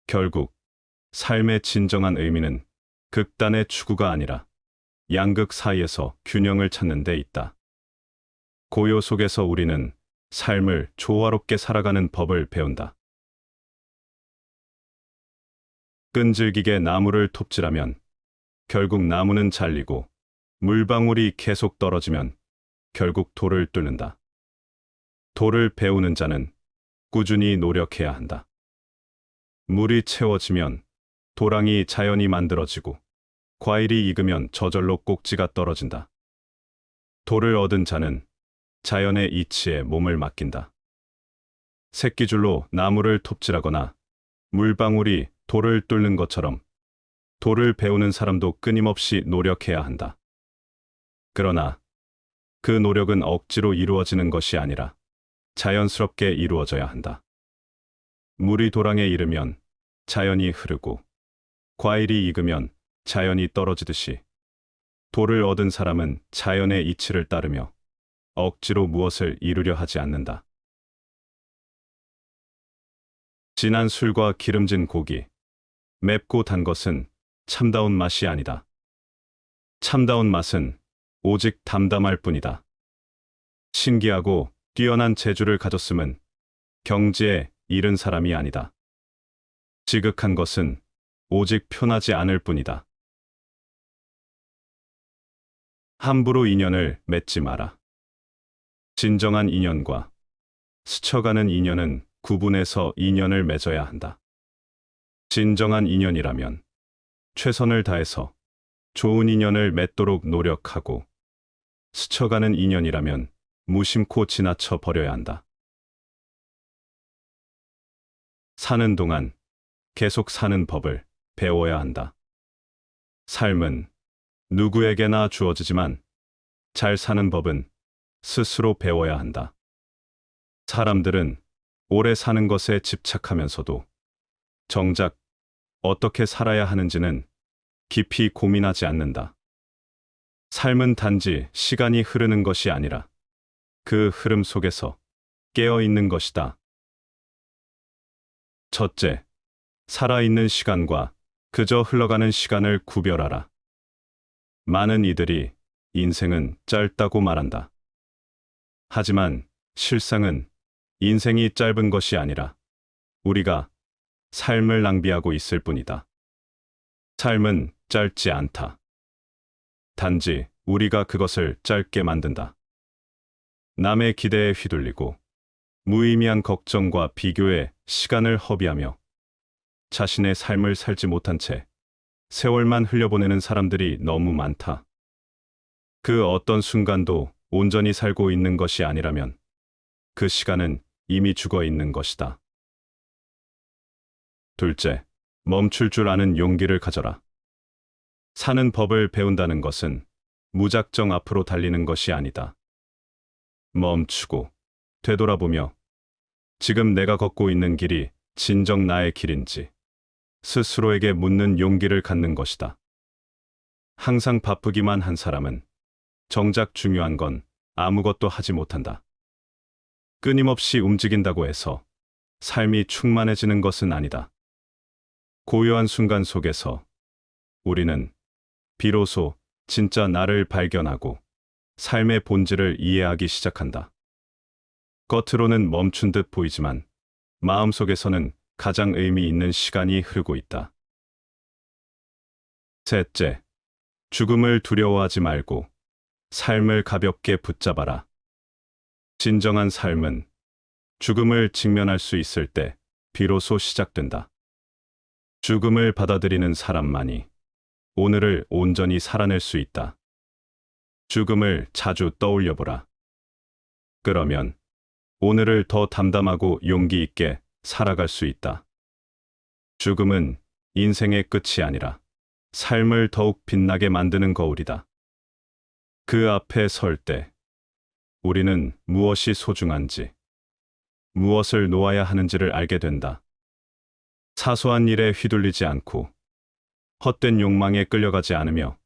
결국 삶의 진정한 의미는 극단의 추구가 아니라 양극 사이에서 균형을 찾는 데 있다. 고요 속에서 우리는 삶을 조화롭게 살아가는 법을 배운다. 끈질기게 나무를 톱질하면 결국 나무는 잘리고 물방울이 계속 떨어지면 결국 돌을 뚫는다. 돌을 배우는 자는 꾸준히 노력해야 한다. 물이 채워지면 도랑이 자연히 만들어지고 과일이 익으면 저절로 꼭지가 떨어진다. 돌을 얻은 자는 자연의 이치에 몸을 맡긴다. 새끼줄로 나무를 톱질하거나 물방울이 돌을 뚫는 것처럼 돌을 배우는 사람도 끊임없이 노력해야 한다. 그러나 그 노력은 억지로 이루어지는 것이 아니라 자연스럽게 이루어져야 한다. 물이 도랑에 이르면 자연히 흐르고 과일이 익으면 자연이 떨어지듯이 돌을 얻은 사람은 자연의 이치를 따르며 억지로 무엇을 이루려 하지 않는다. 진한 술과 기름진 고기, 맵고 단 것은 참다운 맛이 아니다. 참다운 맛은 오직 담담할 뿐이다. 신기하고 뛰어난 재주를 가졌음은 경지에 이른 사람이 아니다. 지극한 것은 오직 편하지 않을 뿐이다. 함부로 인연을 맺지 마라. 진정한 인연과 스쳐가는 인연은 구분해서 인연을 맺어야 한다. 진정한 인연이라면 최선을 다해서 좋은 인연을 맺도록 노력하고, 스쳐가는 인연이라면 무심코 지나쳐 버려야 한다. 사는 동안 계속 사는 법을 배워야 한다. 삶은 누구에게나 주어지지만 잘 사는 법은 스스로 배워야 한다. 사람들은 오래 사는 것에 집착하면서도 정작 어떻게 살아야 하는지는 깊이 고민하지 않는다. 삶은 단지 시간이 흐르는 것이 아니라 그 흐름 속에서 깨어 있는 것이다. 첫째, 살아있는 시간과 그저 흘러가는 시간을 구별하라. 많은 이들이 인생은 짧다고 말한다. 하지만 실상은 인생이 짧은 것이 아니라 우리가 삶을 낭비하고 있을 뿐이다. 삶은 짧지 않다. 단지 우리가 그것을 짧게 만든다. 남의 기대에 휘둘리고 무의미한 걱정과 비교에 시간을 허비하며 자신의 삶을 살지 못한 채 세월만 흘려보내는 사람들이 너무 많다. 그 어떤 순간도 온전히 살고 있는 것이 아니라면 그 시간은 이미 죽어 있는 것이다. 둘째, 멈출 줄 아는 용기를 가져라. 사는 법을 배운다는 것은 무작정 앞으로 달리는 것이 아니다. 멈추고 되돌아보며 지금 내가 걷고 있는 길이 진정 나의 길인지 스스로에게 묻는 용기를 갖는 것이다. 항상 바쁘기만 한 사람은 정작 중요한 건 아무것도 하지 못한다. 끊임없이 움직인다고 해서 삶이 충만해지는 것은 아니다. 고요한 순간 속에서 우리는 비로소 진짜 나를 발견하고 삶의 본질을 이해하기 시작한다. 겉으로는 멈춘 듯 보이지만 마음속에서는 가장 의미 있는 시간이 흐르고 있다. 셋째, 죽음을 두려워하지 말고 삶을 가볍게 붙잡아라. 진정한 삶은 죽음을 직면할 수 있을 때 비로소 시작된다. 죽음을 받아들이는 사람만이 오늘을 온전히 살아낼 수 있다. 죽음을 자주 떠올려보라. 그러면 오늘을 더 담담하고 용기 있게 살아갈 수 있다. 죽음은 인생의 끝이 아니라 삶을 더욱 빛나게 만드는 거울이다. 그 앞에 설 때 우리는 무엇이 소중한지, 무엇을 놓아야 하는지를 알게 된다. 사소한 일에 휘둘리지 않고 헛된 욕망에 끌려가지 않으며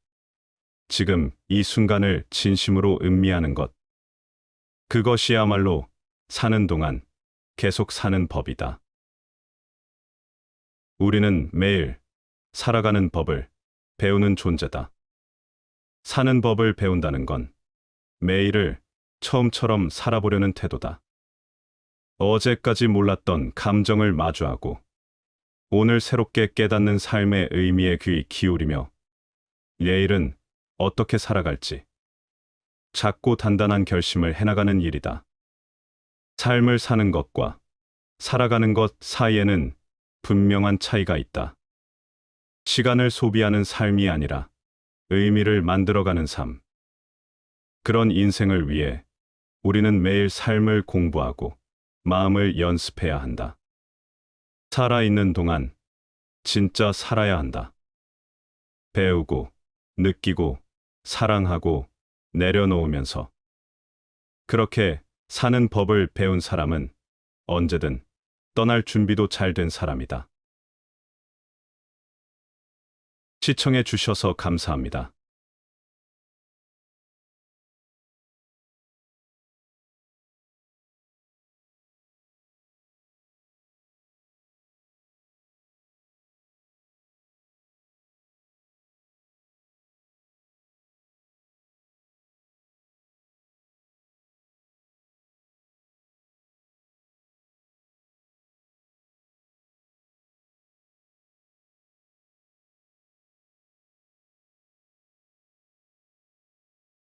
지금 이 순간을 진심으로 음미하는 것. 그것이야말로 사는 동안 계속 사는 법이다. 우리는 매일 살아가는 법을 배우는 존재다. 사는 법을 배운다는 건 매일을 처음처럼 살아보려는 태도다. 어제까지 몰랐던 감정을 마주하고 오늘 새롭게 깨닫는 삶의 의미에 귀 기울이며 내일은 어떻게 살아갈지 작고 단단한 결심을 해나가는 일이다. 삶을 사는 것과 살아가는 것 사이에는 분명한 차이가 있다. 시간을 소비하는 삶이 아니라 의미를 만들어가는 삶. 그런 인생을 위해 우리는 매일 삶을 공부하고 마음을 연습해야 한다. 살아있는 동안 진짜 살아야 한다. 배우고, 느끼고, 사랑하고, 내려놓으면서. 그렇게 사는 법을 배운 사람은 언제든 떠날 준비도 잘 된 사람이다. 시청해 주셔서 감사합니다.